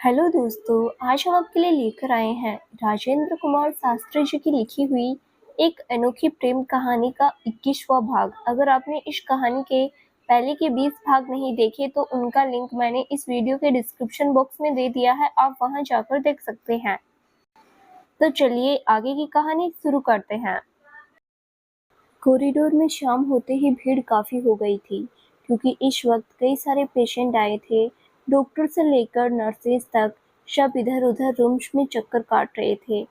Hello दोस्तों, आज हम आपके लिए लेकर आए हैं राजेंद्र कुमार शास्त्री जी की लिखी हुई एक अनोखी प्रेम कहानी का 21वां भाग। अगर आपने इस कहानी के पहले के 20 भाग नहीं देखे तो उनका लिंक मैंने इस वीडियो के डिस्क्रिप्शन बॉक्स में दे दिया है, आप वहां जाकर देख सकते हैं। तो चलिए आगे की कहानी शुरू करते हैं। कॉरिडोर में शाम होते ही भीड़ काफी हो गई थी, क्योंकि इस वक्त कई सारे पेशेंट आए थे। डॉक्टर से लेकर नर्सेज तक सब इधर उधर रूम्स में चक्कर काट रहे थे।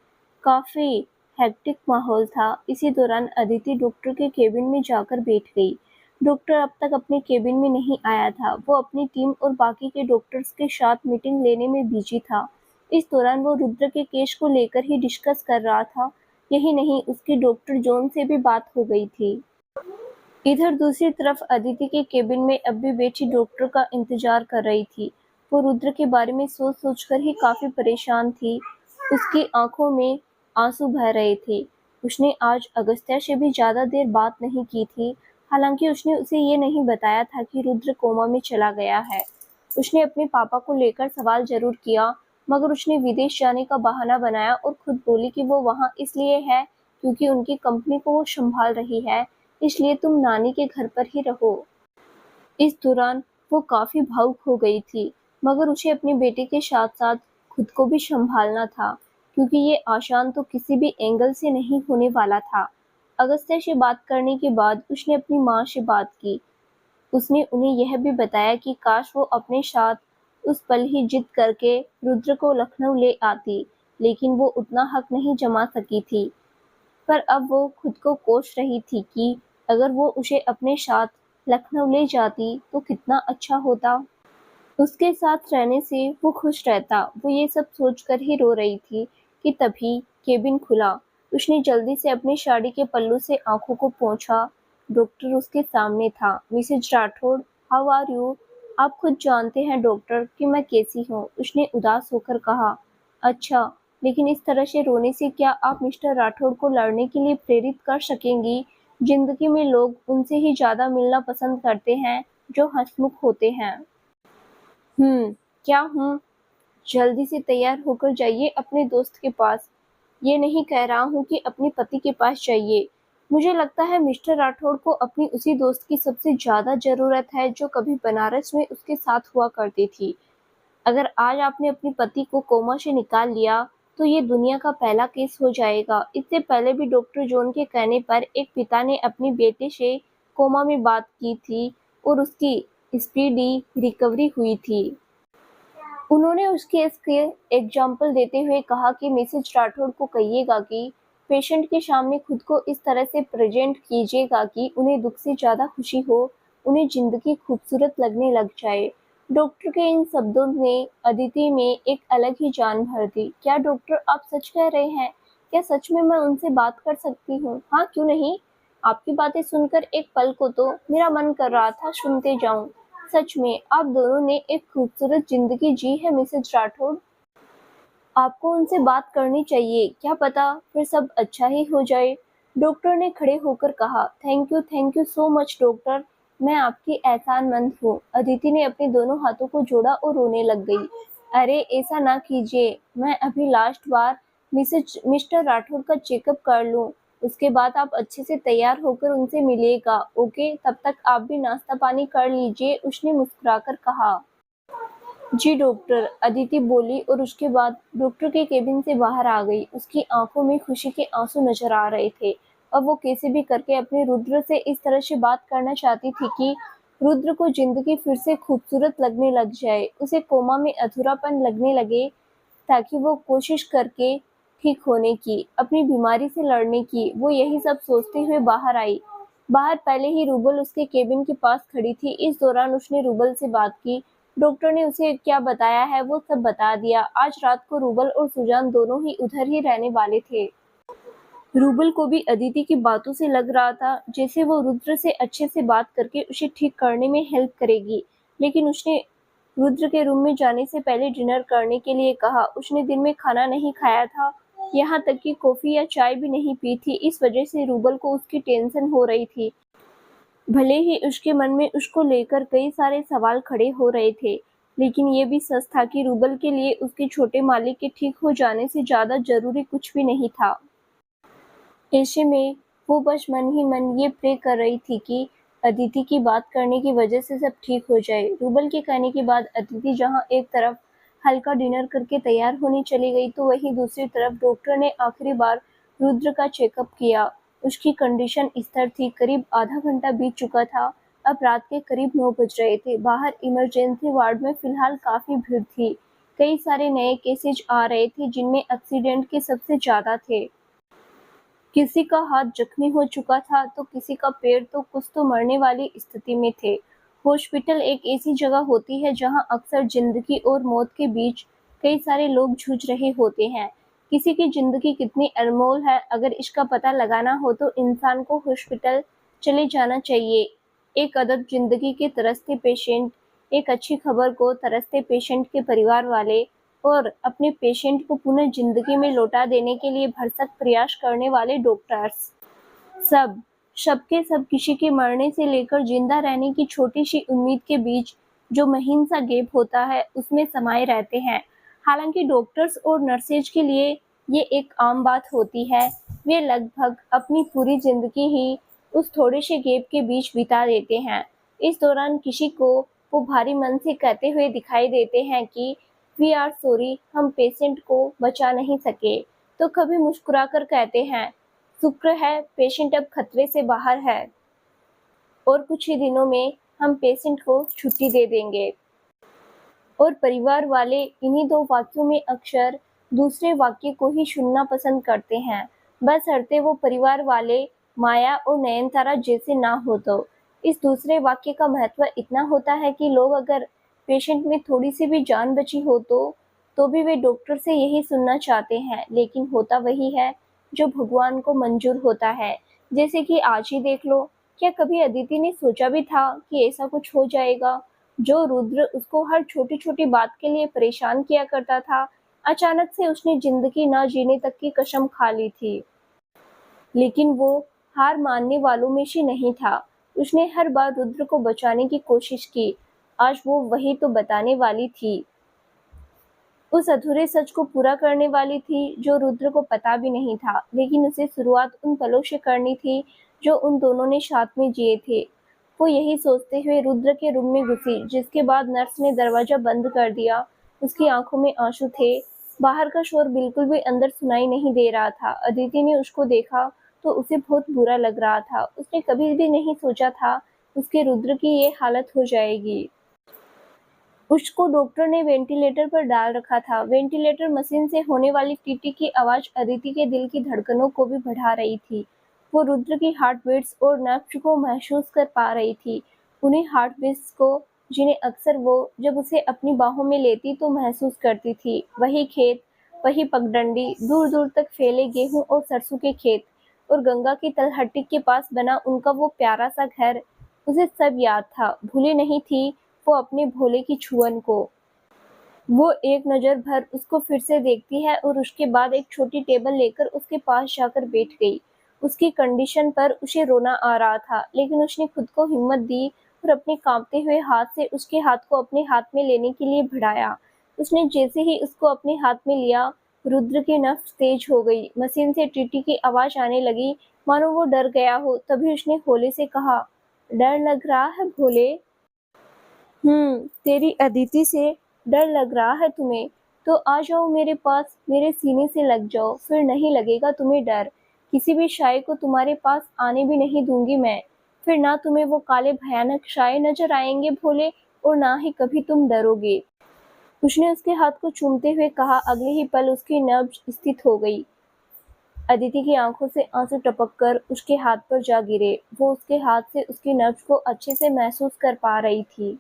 काफी हेक्टिक माहौल था। इसी दौरान अदिति डॉक्टर के केबिन में जाकर बैठ गई। डॉक्टर अब तक अपने केबिन में नहीं आया था। वो अपनी टीम और बाकी के डॉक्टर्स के साथ मीटिंग लेने में बिजी था। इस दौरान वो रुद्र के केस को लेकर ही डिस्कस कर रहा था। यही नहीं, उसकी डॉक्टर जॉन से भी बात हो गई थी। इधर दूसरी तरफ अदिति के केबिन में अब भी बैठी डॉक्टर का इंतजार कर रही थी। वो रुद्र के बारे में सोच सोचकर ही काफी परेशान थी। उसकी आंखों में आंसू बह रहे थे। उसने आज अगस्त्या से भी ज्यादा देर बात नहीं की थी। हालांकि उसने उसे ये नहीं बताया था कि रुद्र कोमा में चला गया है। उसने अपने पापा को लेकर सवाल जरूर किया, मगर उसने विदेश जाने का बहाना बनाया और खुद बोली कि वो वहाँ इसलिए है क्योंकि उनकी कंपनी को वो संभाल रही है, इसलिए तुम नानी के घर पर ही रहो। इस दौरान वो काफी भावुक हो गई थी, मगर उसे अपने बेटे के साथ साथ खुद को भी संभालना था, क्योंकि ये आसान तो किसी भी एंगल से नहीं होने वाला था। अगस्त्या से बात करने के बाद उसने अपनी माँ से बात की। उसने उन्हें यह भी बताया कि काश वो अपने साथ उस पल ही जिद करके रुद्र को लखनऊ ले आती, लेकिन वो उतना हक नहीं जमा सकी थी। पर अब वो खुद को कोस रही थी कि अगर वो उसे अपने साथ लखनऊ ले जाती तो कितना अच्छा होता। उसके साथ रहने से वो खुश रहता। वो ये सब सोचकर ही रो रही थी कि तभी केबिन खुला। उसने जल्दी से अपनी साड़ी के पल्लू से आंखों को पोंछा। डॉक्टर उसके सामने था। Mrs Rathore, how are you? आप खुद जानते हैं डॉक्टर कि मैं कैसी हूँ, उसने उदास होकर कहा। अच्छा, लेकिन इस तरह से रोने से क्या आप मिस्टर राठौड़ को लड़ने के लिए प्रेरित कर सकेंगी? जिंदगी में लोग उनसे ही ज्यादा मिलना पसंद करते हैं जो हंसमुख होते हैं। क्या हूँ? जल्दी से तैयार होकर जाइए अपने दोस्त के पास। ये नहीं कह रहा हूँ कि अपने पति के पास जाइए। मुझे लगता है मिस्टर राठौड़ को अपनी उसी दोस्त की सबसे ज्यादा जरूरत है जो कभी बनारस में उसके साथ हुआ करती थी। अगर आज आपने अपने पति को कोमा से निकाल लिया तो ये दुनिया का पहला केस हो जाएगा। इससे पहले भी डॉक्टर जॉन के कहने पर एक पिता ने अपने बेटे से कोमा में बात की थी और उसकी स्पीडी रिकवरी हुई थी। उन्होंने उस केस के एग्जाम्पल देते हुए कहा कि मिसेज राठौड़ को कहिएगा कि पेशेंट के सामने खुद को इस तरह से प्रेजेंट कीजिएगा कि उन्हें दुख से ज्यादा खुशी हो, उन्हें जिंदगी खूबसूरत लगने लग जाए। डॉक्टर के इन शब्दों ने अदिति में एक अलग ही जान भर दी। क्या डॉक्टर आप सच कह रहे हैं? क्या सच में मैं उनसे बात कर सकती हूँ? हाँ, क्यों नहीं। आपकी बातें सुनकर एक पल को तो मेरा मन कर रहा था सुनते जाऊं। सच में आप दोनों ने एक खूबसूरत जिंदगी जी है मिसेज राठौड़। आपको उनसे बात करनी चाहिए, क्या पता फिर सब अच्छा ही हो जाए। डॉक्टर ने खड़े होकर कहा। Thank you so much doctor, मैं आपकी एहसानमंद हूँ। अदिति ने अपने दोनों हाथों को जोड़ा और रोने लग गई। अरे ऐसा ना कीजिए, मैं अभी लास्ट बार मिस्टर राठौर का चेकअप कर लूँ, उसके बाद आप अच्छे से तैयार होकर उनसे मिलिएगा। ओके, तब तक आप भी नाश्ता पानी कर लीजिए, उसने मुस्कुराकर कहा। जी डॉक्टर, अदिति बोली और उसके बाद डॉक्टर के केबिन से बाहर आ गई। उसकी आंखों में खुशी के आंसू नजर आ रहे थे। अब वो कैसे भी करके अपने रुद्र से इस तरह से बात करना चाहती थी कि रुद्र को जिंदगी फिर से खूबसूरत लगने लग जाए, उसे कोमा में अधूरापन लगने लगे, ताकि वो कोशिश करके ठीक होने की, अपनी बीमारी से लड़ने की। वो यही सब सोचते हुए बाहर आई। बाहर पहले ही रूबल उसके केबिन के पास खड़ी थी। इस दौरान उसने रूबल से बात की। डॉक्टर ने उसे क्या बताया है वो सब बता दिया। आज रात को रूबल और सुजान दोनों ही उधर ही रहने वाले थे। रूबल को भी अदिति की बातों से लग रहा था जैसे वो रुद्र से अच्छे से बात करके उसे ठीक करने में हेल्प करेगी, लेकिन उसने रुद्र के रूम में जाने से पहले डिनर करने के लिए कहा। उसने दिन में खाना नहीं खाया था, यहाँ तक कि कॉफी या चाय भी नहीं पी थी। इस वजह से रूबल को उसकी टेंशन हो रही थी। भले ही उसके मन में उसको लेकर कई सारे सवाल खड़े हो रहे थे, लेकिन ये भी सच था कि रूबल के लिए उसके छोटे मालिक के ठीक हो जाने से ज़्यादा ज़रूरी कुछ भी नहीं था। ऐसे में वो बस मन ही मन ये प्रे कर रही थी कि अदिति की बात करने की वजह से सब ठीक हो जाए। रूबल के कहने के बाद अदिति जहाँ एक तरफ हल्का डिनर करके तैयार होने चली गई, तो वहीं दूसरी तरफ डॉक्टर ने आखिरी बार रुद्र का चेकअप किया। उसकी कंडीशन स्थिर थी। करीब आधा घंटा बीत चुका था। अब रात के करीब 9 बज रहे थे। बाहर इमरजेंसी वार्ड में फिलहाल काफी भीड़ थी। कई सारे नए केसेज आ रहे थे, जिनमें एक्सीडेंट के सबसे ज्यादा थे। किसी का हाथ जख्मी हो चुका था तो किसी का पैर, तो कुछ तो मरने वाली स्थिति में थे। हॉस्पिटल एक ऐसी जगह होती है जहां अक्सर जिंदगी और मौत के बीच कई सारे लोग जूझ रहे होते हैं। किसी की जिंदगी कितनी अनमोल है, अगर इसका पता लगाना हो तो इंसान को हॉस्पिटल चले जाना चाहिए। एक अदद जिंदगी के तरसते पेशेंट, एक अच्छी खबर को तरसते पेशेंट के परिवार वाले और अपने पेशेंट को पुनः जिंदगी में लौटा देने के लिए भरसक प्रयास करने वाले डॉक्टर्स, सब सबके सब किसी के मरने से लेकर जिंदा रहने की छोटी सी उम्मीद के बीच जो महीन सा गैप होता है, उसमें समाये रहते हैं। हालांकि डॉक्टर्स और नर्सेज के लिए ये एक आम बात होती है। वे लगभग अपनी पूरी जिंदगी ही उस थोड़े से गैप के बीच बिता देते हैं। इस दौरान किसी को वो भारी मन से कहते हुए दिखाई देते हैं कि वी आर सॉरी, हम पेशेंट को बचा नहीं सके, तो कभी मुस्कुराकर कहते हैं शुक्र है पेशेंट अब खतरे से बाहर है और कुछ ही दिनों में हम पेशेंट को छुट्टी दे देंगे। और परिवार वाले इन्हीं दो वाक्यों में अक्सर दूसरे वाक्य को ही सुनना पसंद करते हैं, बशर्ते वो परिवार वाले माया और नयनतारा जैसे ना हो तो। इस दूसरे वाक्य का महत्व इतना होता है कि लोग अगर पेशेंट में थोड़ी सी भी जान बची हो तो भी वे डॉक्टर से यही सुनना चाहते हैं, लेकिन होता वही है जो भगवान को मंजूर होता है। जैसे कि आज ही देख लो, क्या कभी अदिति ने सोचा भी था कि ऐसा कुछ हो जाएगा? जो रुद्र उसको हर छोटी छोटी बात के लिए परेशान किया करता था, अचानक से उसने जिंदगी न जीने तक की कसम खा ली थी। लेकिन वो हार मानने वालों में से नहीं था। उसने हर बार रुद्र को बचाने की कोशिश की। आज वो वही तो बताने वाली थी, उस अधूरे सच को पूरा करने वाली थी जो रुद्र को पता भी नहीं था। लेकिन उसे शुरुआत उन पलों से करनी थी जो उन दोनों ने साथ में जिए थे। वो यही सोचते हुए रुद्र के रूम में घुसी, जिसके बाद नर्स ने दरवाजा बंद कर दिया। उसकी आंखों में आंसू थे। बाहर का शोर बिल्कुल भी अंदर सुनाई नहीं दे रहा था। अदिति ने उसको देखा तो उसे बहुत बुरा लग रहा था। उसने कभी भी नहीं सोचा था उसके रुद्र की ये हालत हो जाएगी। उसको डॉक्टर ने वेंटिलेटर पर डाल रखा था। वेंटिलेटर मशीन से होने वाली टीटी की आवाज अदिति के दिल की धड़कनों को भी बढ़ा रही थी। वो रुद्र की हार्ट बीट्स और नब्ज को महसूस कर पा रही थी। उन्हें हार्ट बीट्स को जिन्हें अक्सर वो जब उसे अपनी बाहों में लेती तो महसूस करती थी। वही खेत, वही पगडंडी, दूर दूर तक फैले गेहूं और सरसों के खेत, और गंगा की तलहटी के पास बना उनका वो प्यारा सा घर। उसे सब याद था। भूली नहीं थी वो अपने भोले की छुअन को। वो एक नज़र भर उसको फिर से देखती है और उसके बाद एक छोटी टेबल लेकर उसके पास जाकर बैठ गई। उसकी कंडीशन पर उसे रोना आ रहा था, लेकिन उसने खुद को हिम्मत दी और अपने कांपते हुए हाथ से उसके हाथ को अपने हाथ में लेने के लिए बढ़ाया। उसने जैसे ही उसको अपने हाथ में लिया, रुद्र की नब्ज तेज हो गई। मशीन से टीटी की आवाज आने लगी, मानो वो डर गया हो। तभी उसने भोले से कहा, डर लग रहा है भोले? तेरी अदिति से डर लग रहा है तुम्हें? तो आ जाओ मेरे पास, मेरे सीने से लग जाओ, फिर नहीं लगेगा तुम्हें डर। किसी भी साये को तुम्हारे पास आने भी नहीं दूंगी मैं। फिर ना तुम्हें वो काले भयानक साये नजर आएंगे भोले, और ना ही कभी तुम डरोगे। उसने उसके हाथ को चूमते हुए कहा। अगले ही पल उसकी नब्ज स्थिर हो गई। अदिति की आंखों से आंसू टपक कर उसके हाथ पर जा गिरे। वो उसके हाथ से उसकी नब्ज को अच्छे से महसूस कर पा रही थी।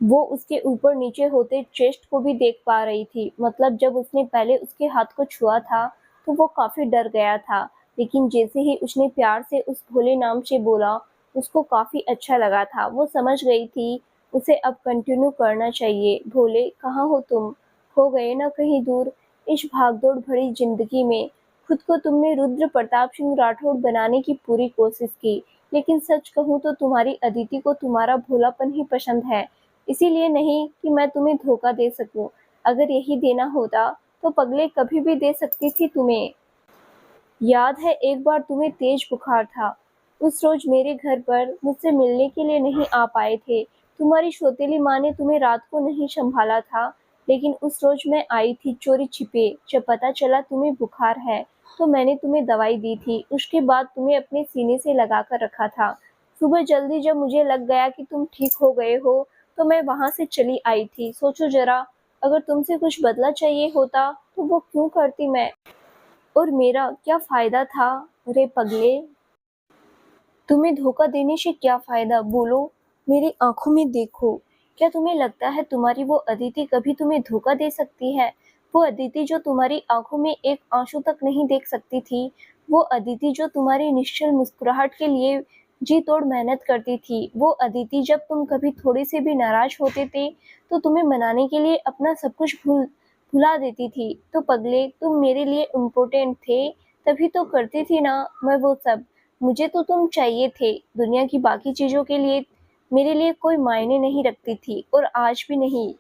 वो उसके ऊपर नीचे होते चेस्ट को भी देख पा रही थी। मतलब जब उसने पहले उसके हाथ को छुआ था तो वो काफी डर गया था, लेकिन जैसे ही उसने प्यार से उस भोले नाम से बोला, उसको काफी अच्छा लगा था। वो समझ गई थी उसे अब कंटिन्यू करना चाहिए। भोले, कहाँ हो तुम? खो गए ना कहीं दूर इस भागदौड़ भरी जिंदगी में? खुद को तुमने रुद्र प्रताप सिंह राठौड़ बनाने की पूरी कोशिश की, लेकिन सच कहूँ तो तुम्हारी अदिति को तुम्हारा भोलापन ही पसंद है। इसीलिए नहीं कि मैं तुम्हें धोखा दे सकूं। अगर यही देना होता तो पगले कभी भी दे सकती थी तुम्हें। याद है एक बार तुम्हें तेज बुखार था। उस रोज मेरे घर पर मुझसे मिलने के लिए नहीं आ पाए थे। तुम्हारी सौतेली माँ ने तुम्हें रात को नहीं संभाला था, लेकिन उस रोज मैं आई थी चोरी छिपे। जब पता चला तुम्हें बुखार है तो मैंने तुम्हें दवाई दी थी। उसके बाद तुम्हें अपने सीने से लगा कर रखा था। सुबह जल्दी जब मुझे लग गया कि तुम ठीक हो गए हो तो मैं वहां से चली आई थी। सोचो जरा, अगर तुमसे कुछ बदला चाहिए होता तो वो क्यों करती मैं? और मेरा क्या फ़ायदा था रे पगले? तुम्हें धोखा देने से क्या फ़ायदा बोलो? मेरी आँखों में देखो। क्या तुम्हें लगता है तुम्हारी वो अदिति कभी तुम्हें धोखा दे सकती है? वो अदिति जो तुम्हारी आँखों में एक आँसू तक नहीं देख सकती थी, वो अदिति जो तुम्हारी निश्चल मुस्कुराहट के लिए जी तोड़ मेहनत करती थी, वो अदिति जब तुम कभी थोड़े से भी नाराज़ होते थे, तो तुम्हें मनाने के लिए अपना सब कुछ भुला देती थी। तो पगले, तुम मेरे लिए इम्पोर्टेंट थे, तभी तो करती थी ना मैं वो सब। मुझे तो तुम चाहिए थे, दुनिया की बाकी चीज़ों के लिए मेरे लिए कोई मायने नहीं रखती थी, और आज भी नहीं।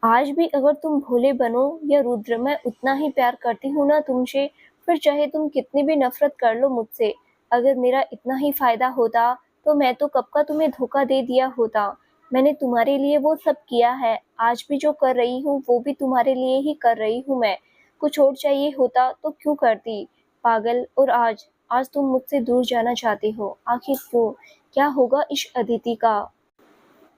आज भी अगर तुम भोले बनो या रुद्र, मैं उतना ही प्यार करती हूँ ना तुमसे। फिर चाहे तुम कितनी भी नफरत कर लो मुझसे। अगर मेरा इतना ही फायदा होता तो मैं तो कब का तुम्हें धोखा दे दिया होता। मैंने तुम्हारे लिए वो सब किया है, आज भी जो कर रही हूँ वो भी तुम्हारे लिए ही कर रही हूँ मैं। कुछ और चाहिए होता तो क्यों करती, पागल। और आज आज तुम मुझसे दूर जाना चाहते हो, आखिर क्यों? क्या होगा इस अदिति का,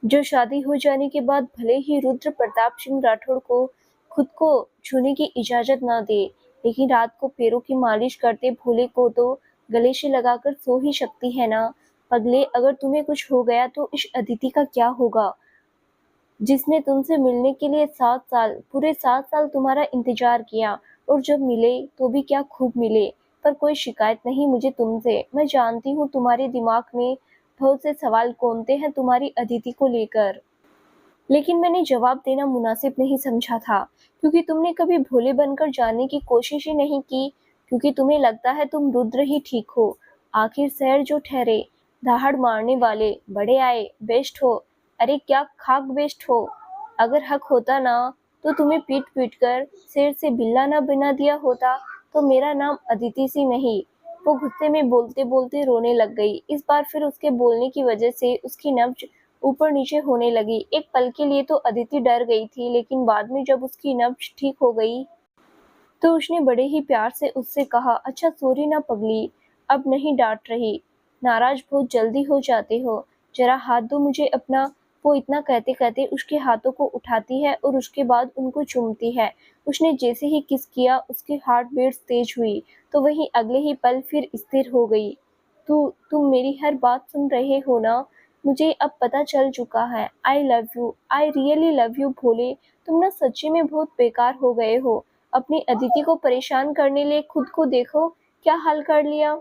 जो शादी हो जाने के बाद भले ही रुद्र प्रताप सिंह राठौड़ को खुद को छूने की इजाजत ना दे, लेकिन रात को पैरों की मालिश करते भोले को तो गले से लगाकर सो ही सकती है ना? पगले, अगर तुम्हें कुछ हो गया तो इस अदिति का क्या होगा, जिसने तुमसे मिलने के लिए 7 साल, पूरे 7 साल तुम्हारा इंतजार किया, और जब मिले तो भी क्या खूब मिले। पर कोई शिकायत नहीं मुझे तुमसे। मैं जानती हूँ तुम्हारे दिमाग में बहुत से सवाल कौनते हैं तुम्हारी अदिति को लेकर, लेकिन मैंने जवाब देना मुनासिब नहीं समझा था, क्योंकि तुमने कभी भोले बनकर जानने की कोशिश ही नहीं की, क्योंकि तुम्हें लगता है तुम रुद्र ही ठीक हो। आखिर शहर जो ठहरे, दहाड़ मारने वाले बड़े आए, बेस्ट हो। अरे क्या खाक बेस्ट हो? अगर हक होता ना तो तुम्हें पीट पीट कर शेर से बिल्ला ना बना दिया होता, तो मेरा नाम अदिति सी नहीं। वो गुस्से में बोलते बोलते रोने लग गई। इस बार फिर उसके बोलने की वजह से उसकी नब्ज ऊपर नीचे होने लगी। एक पल के लिए तो अदिति डर गई थी, लेकिन बाद में जब उसकी नब्ज ठीक हो गई तो उसने बड़े ही प्यार से उससे कहा, अच्छा सॉरी ना पगली, अब नहीं डांट रही। नाराज बहुत जल्दी हो जाते हो, जरा हाथ दो मुझे अपना। वो इतना कहते कहते उसके हाथों को उठाती है और उसके बाद उनको चूमती है। उसने जैसे ही किस किया उसकी हार्ट बीट्स तेज हुई, तो वहीं अगले ही पल फिर स्थिर हो गई। तुम मेरी हर बात सुन रहे हो ना? मुझे अब पता चल चुका है। I love you, I really love you Bhole. तुम ना सच्ची में बहुत बेकार हो गए हो। अपनी अदिति को परेशान करने लिए खुद को देखो क्या हाल कर लिया।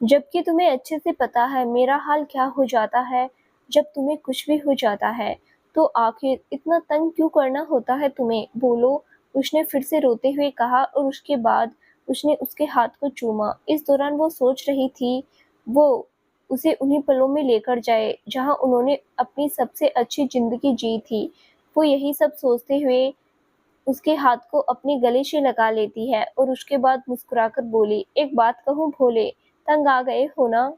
जबकि तुम्हें अच्छे से पता है मेरा हाल क्या हो जाता है जब तुम्हें कुछ भी हो जाता है। तो आखिर इतना तंग क्यों करना होता है तुम्हें, बोलो? उसने फिर से रोते हुए कहा, और उसके बाद उसने उसके हाथ को चूमा। इस दौरान वो सोच रही थी वो उसे उन्हीं पलों में लेकर जाए जहां उन्होंने अपनी सबसे अच्छी जिंदगी जी थी। वो यही सब सोचते हुए उसके हाथ को अपने गले से लगा लेती है और उसके बाद मुस्कुराकर बोली, एक बात कहूँ भोले, तंग आ गए हो ना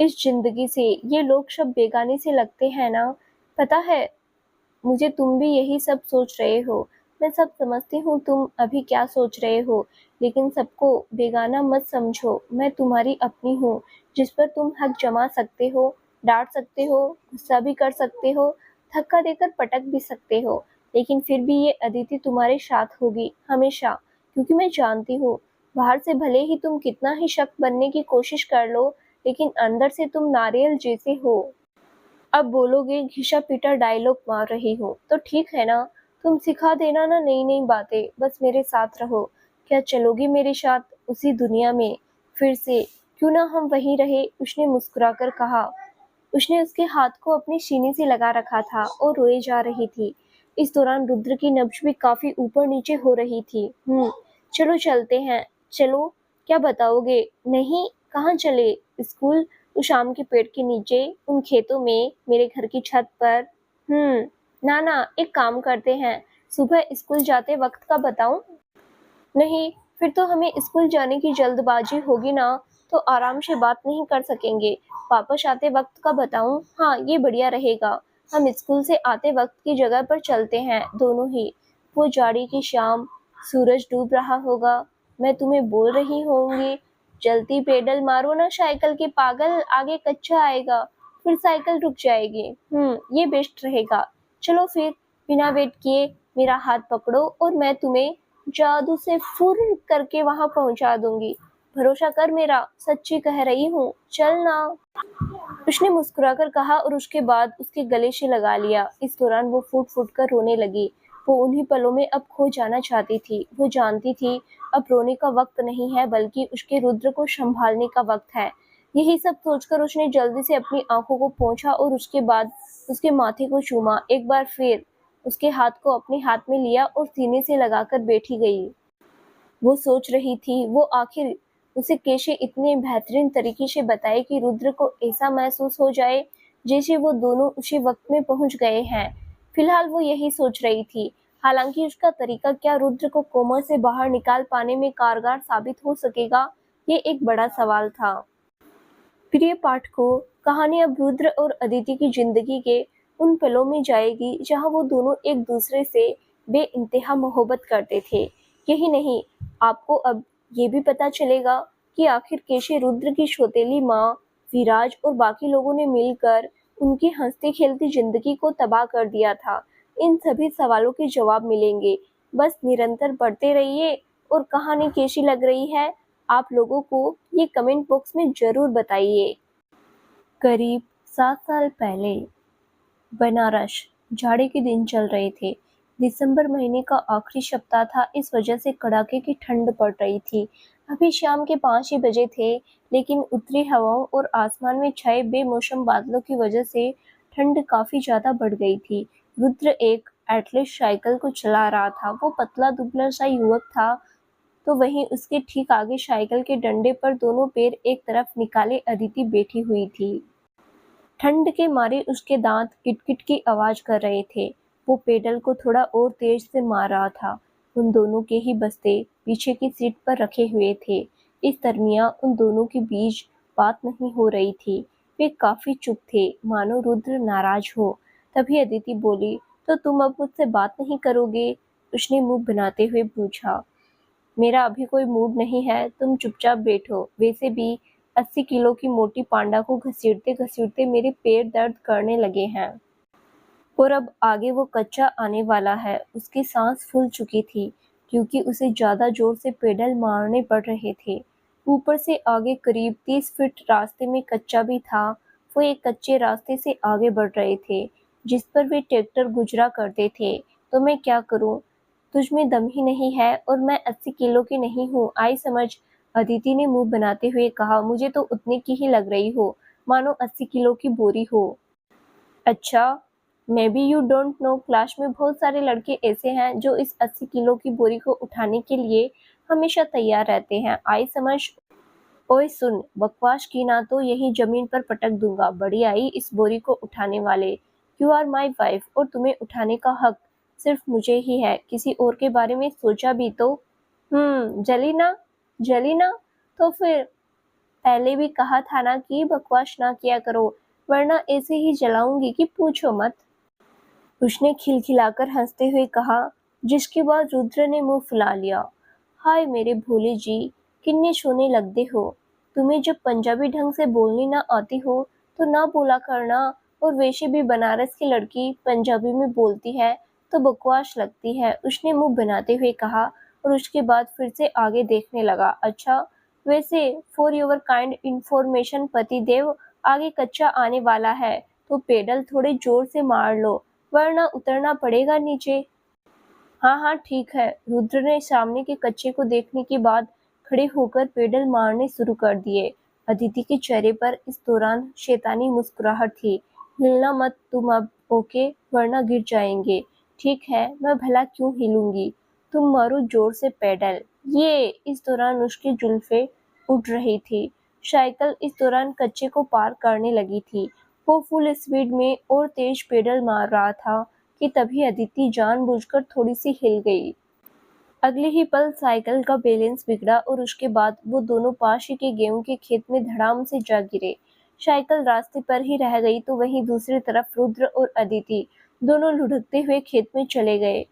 इस जिंदगी से? ये लोग सब बेगाने से लगते हैं ना? पता है मुझे तुम भी यही सब सोच रहे हो। मैं सब समझती हूँ तुम अभी क्या सोच रहे हो, लेकिन सबको बेगाना मत समझो। मैं तुम्हारी अपनी हूँ, जिस पर तुम हक जमा सकते हो, डांट सकते हो, गुस्सा भी कर सकते हो, धक्का देकर पटक भी सकते हो। लेकिन फिर भी ये अदिति तुम्हारे साथ होगी हमेशा, क्योंकि मैं जानती हूँ बाहर से भले ही तुम कितना ही शख्स बनने की कोशिश कर लो, लेकिन अंदर से तुम नारियल जैसे हो। अब बोलोगे घिसा पीटा डायलॉग मार रही हो, तो ठीक है ना, तुम सिखा देना ना नई नई बातें, बस मेरे साथ रहो। क्या चलोगी मेरे साथ उसी दुनिया में फिर से? क्यों ना हम वहीं रहे, उसने मुस्कुराकर कहा। उसने उसके हाथ को अपने सीने से लगा रखा था और रोए जा रही थी। इस दौरान रुद्र की नब्ज भी काफी ऊपर नीचे हो रही थी। चलो चलते हैं। चलो, क्या बताओगे? नहीं, कहाँ चले? स्कूल? उस आम के पेड़ के नीचे, उन खेतों में, मेरे घर की छत पर। ना, एक काम करते हैं, सुबह स्कूल जाते वक्त का बताऊं? नहीं, फिर तो हमें स्कूल जाने की जल्दबाजी होगी ना, तो आराम से बात नहीं कर सकेंगे। वापस आते वक्त का बताऊं? हाँ, ये बढ़िया रहेगा। हम स्कूल से आते वक्त की जगह पर चलते हैं, दोनों ही। वो जाड़ी की शाम, सूरज डूब रहा होगा। मैं तुम्हें बोल रही होंगी, जल्दी पेडल मारो ना साइकिल के पागल, आगे कच्चा आएगा, फिर साइकिल रुक जाएगी। ये बेस्ट रहेगा। चलो फिर, बिना वेट किए मेरा हाथ पकड़ो और मैं तुम्हें जादू से फुर करके वहां पहुंचा दूंगी। भरोसा कर मेरा, सच्ची कह रही हूँ, चल ना। उसने मुस्कुराकर कहा और उसके बाद उसके गले से लगा लिया। इस दौरान वो फूट फूट कर रोने लगी। वो उन्हीं पलों में अब खो जाना चाहती थी। वो जानती थी अब रोने का वक्त नहीं है, बल्कि उसके रुद्र को संभालने का वक्त है। यही सब सोचकर उसने जल्दी से अपनी आंखों को पोंछा और उसके बाद उसके माथे को चूमा। एक बार फिर उसके हाथ को अपने हाथ में लिया और सीने से लगाकर बैठी गई। वो सोच रही थी वो आखिर उसे कैसे इतने बेहतरीन तरीके से बताए कि रुद्र को ऐसा महसूस हो जाए जैसे वो दोनों उसी वक्त में पहुंच गए हैं। फिलहाल वो यही सोच रही थी। हालांकि उसका तरीका क्या रुद्र को कोमा से बाहर निकाल पाने में कारगर साबित हो सकेगा, ये एक बड़ा सवाल था। प्रिय पाठकों, कहानी अब रुद्र और अदिति की जिंदगी के उन पलों में जाएगी जहां वो दोनों एक दूसरे से बेइंतहा मोहब्बत करते थे। यही नहीं, आपको अब ये भी पता चलेगा कि आखिर कैसे रुद्र की सौतेली माँ, विराज और बाकी लोगों ने मिलकर उनकी हंसती खेलती जिंदगी को तबाह कर दिया था। इन सभी सवालों के जवाब मिलेंगे। बस निरंतर पढ़ते रहिए। और कहानी कैसी लग रही है आप लोगों को, ये कमेंट बॉक्स में जरूर बताइए। करीब 7 साल पहले बनारस, जाड़े के दिन चल रहे थे। दिसंबर महीने का आखिरी सप्ताह था, इस वजह से कड़ाके की ठंड पड़ रही थी। अभी शाम के 5 ही बजे थे, लेकिन उत्तरी हवाओं और आसमान में छाए बेमौसम बादलों की वजह से ठंड काफी ज्यादा बढ़ गई थी। रुद्र एक एटलस साइकिल को चला रहा था। वो पतला दुबला सा युवक था, तो वहीं उसके ठीक आगे साइकिल के डंडे पर दोनों पैर एक तरफ निकाले अदिति बैठी हुई थी। ठंड के मारे उसके दांत किटकिट की आवाज कर रहे थे। वो पेडल को थोड़ा और तेज से मार रहा था। उन दोनों के ही बस्ते पीछे की सीट पर रखे हुए थे। इस दरमियान उन दोनों के बीच बात नहीं हो रही थी। वे काफी चुप थे, मानो रुद्र नाराज हो। तभी अदिति बोली, तो तुम अब मुझसे बात नहीं करोगे? उसने मुंह बनाते हुए पूछा। मेरा अभी कोई मूड नहीं है, तुम चुपचाप बैठो। वैसे भी 80 किलो की मोटी पांडा को घसीटते घसीटते मेरे पैर दर्द करने लगे हैं। और अब आगे वो कच्चा आने वाला है। उसकी सांस फूल चुकी थी, क्योंकि उसे ज्यादा जोर से पेडल मारने पड़ रहे थे। ऊपर से आगे करीब 30 फीट रास्ते में कच्चा भी था। वो एक कच्चे रास्ते से आगे बढ़ रहे थे, जिस पर वे ट्रैक्टर गुजरा करते थे। तो मैं क्या करूं? तुझ में दम ही नहीं है और मैं 80 किलो की नहीं हूँ, आई समझ। अदिति ने मुंह बनाते हुए कहा, मुझे तो उतने की ही लग रही हो, मानो 80 किलो की बोरी हो। अच्छा, may be you don't know, class में बहुत सारे लड़के ऐसे हैं जो इस 80 किलो की बोरी को उठाने के लिए हमेशा तैयार रहते हैं, आई समझ। ओए सुन, बकवास की ना तो यही जमीन पर पटक दूंगा। बड़ी आई इस बोरी को उठाने वाले। यू आर माई वाइफ और तुम्हें उठाने का हक सिर्फ मुझे ही है। किसी और के बारे में सोचा भी तो। जली ना, जली ना। तो फिर पहले भी कहा था ना कि बकवास ना किया करो, वरना ऐसे ही जलाऊंगी कि पूछो मत। उसने खिलखिलाकर हंसते हुए कहा, जिसके बाद रुद्र ने मुंह फुला लिया। हाय मेरे भोले जी, कितने सोने लगते हो। तुम्हें जब पंजाबी ढंग से बोलनी ना आती हो तो ना बोला करना। और वैसे भी बनारस की लड़की पंजाबी में बोलती है तो बकवास लगती है, उसने मुंह बनाते हुए कहा। और उसके बाद फिर से आगे देखने लगा। अच्छा, वैसे फॉर योर काइंड इंफॉर्मेशन पति देव आगे कच्चा आने वाला है, तो पेडल थोड़े जोर से मार लो, वरना उतरना पड़ेगा नीचे। हाँ हाँ ठीक है। रुद्र ने सामने के कच्चे को देखने के बाद खड़े होकर पेडल मारने शुरू कर दिए। अदिति के चेहरे पर इस दौरान शैतानी मुस्कुराहट थी। हिलना मत तुम अब, ओके, वरना गिर जाएंगे। ठीक है, मैं भला क्यों हिलूंगी, तुम मारो जोर से पेडल। ये इस दौरान उसकी जुल्फे उठ रही थी। साइकिल इस दौरान कच्चे को पार करने लगी थी। वो फुल स्पीड में और तेज पेडल मार रहा था कि तभी अदिति जानबूझकर थोड़ी सी हिल गई। अगले ही पल साइकिल का बैलेंस बिगड़ा और उसके बाद वो दोनों पास ही के गेहूं के खेत में धड़ाम से जा गिरे। साइकिल रास्ते पर ही रह गई तो वहीं दूसरी तरफ रुद्र और अदिति दोनों लुढ़कते हुए खेत में चले गए।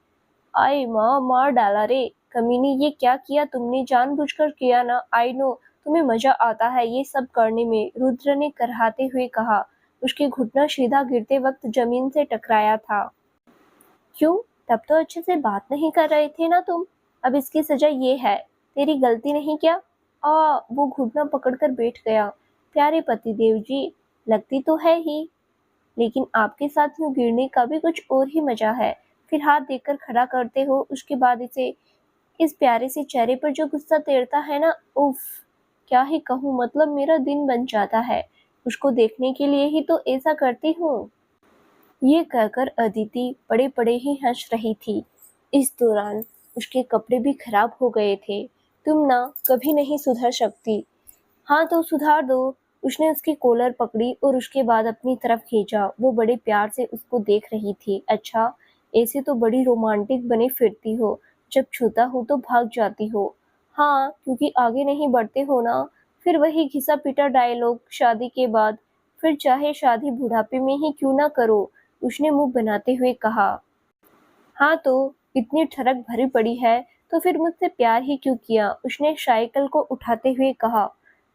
आए माँ, मार डाला रे कमीनी, ये क्या किया तुमने? जानबूझकर किया ना? आई नो तुम्हें मजा आता है ये सब करने में, रुद्र ने करहाते हुए कहा। उसके घुटना सीधा गिरते वक्त जमीन से टकराया था। क्यों? तब तो अच्छे से बात नहीं कर रहे थे ना तुम? अब इसकी सजा ये है। तेरी गलती नहीं क्या? वो घुटना पकड़कर बैठ गया। प्यारे पतिदेव जी, लगती तो है ही, लेकिन आपके साथ यूं गिरने का भी कुछ और ही मजा है। फिर हाथ देकर खड़ा करते हो, उसके बाद इसे इस प्यारे से चेहरे पर जो गुस्सा तैरता है ना, उफ, क्या ही कहूँ, मतलब मेरा दिन बन जाता है। उसको देखने के लिए ही तो ऐसा करती हूँ। ये कहकर अदिति बड़े बड़े ही हंस रही थी। इस दौरान उसके कपड़े भी खराब हो गए थे। तुम ना कभी नहीं सुधर सकती। हाँ तो सुधार दो। उसने उसकी कॉलर पकड़ी और उसके बाद अपनी तरफ खींचा। वो बड़े प्यार से उसको देख रही थी। अच्छा, ऐसे तो बड़ी रोमांटिक बने फिरती हो, जब छूता हो तो भाग जाती हो। हाँ, क्योंकि आगे नहीं बढ़ते हो ना। फिर वही घिसा पिटा डायलॉग शादी के बाद, फिर चाहे शादी बुढ़ापे में ही क्यों ना करो, उसने मुंह बनाते हुए कहा। हाँ तो इतनी ठरक भरी पड़ी है तो फिर मुझसे प्यार ही क्यों किया, उसने साइकिल को उठाते हुए कहा।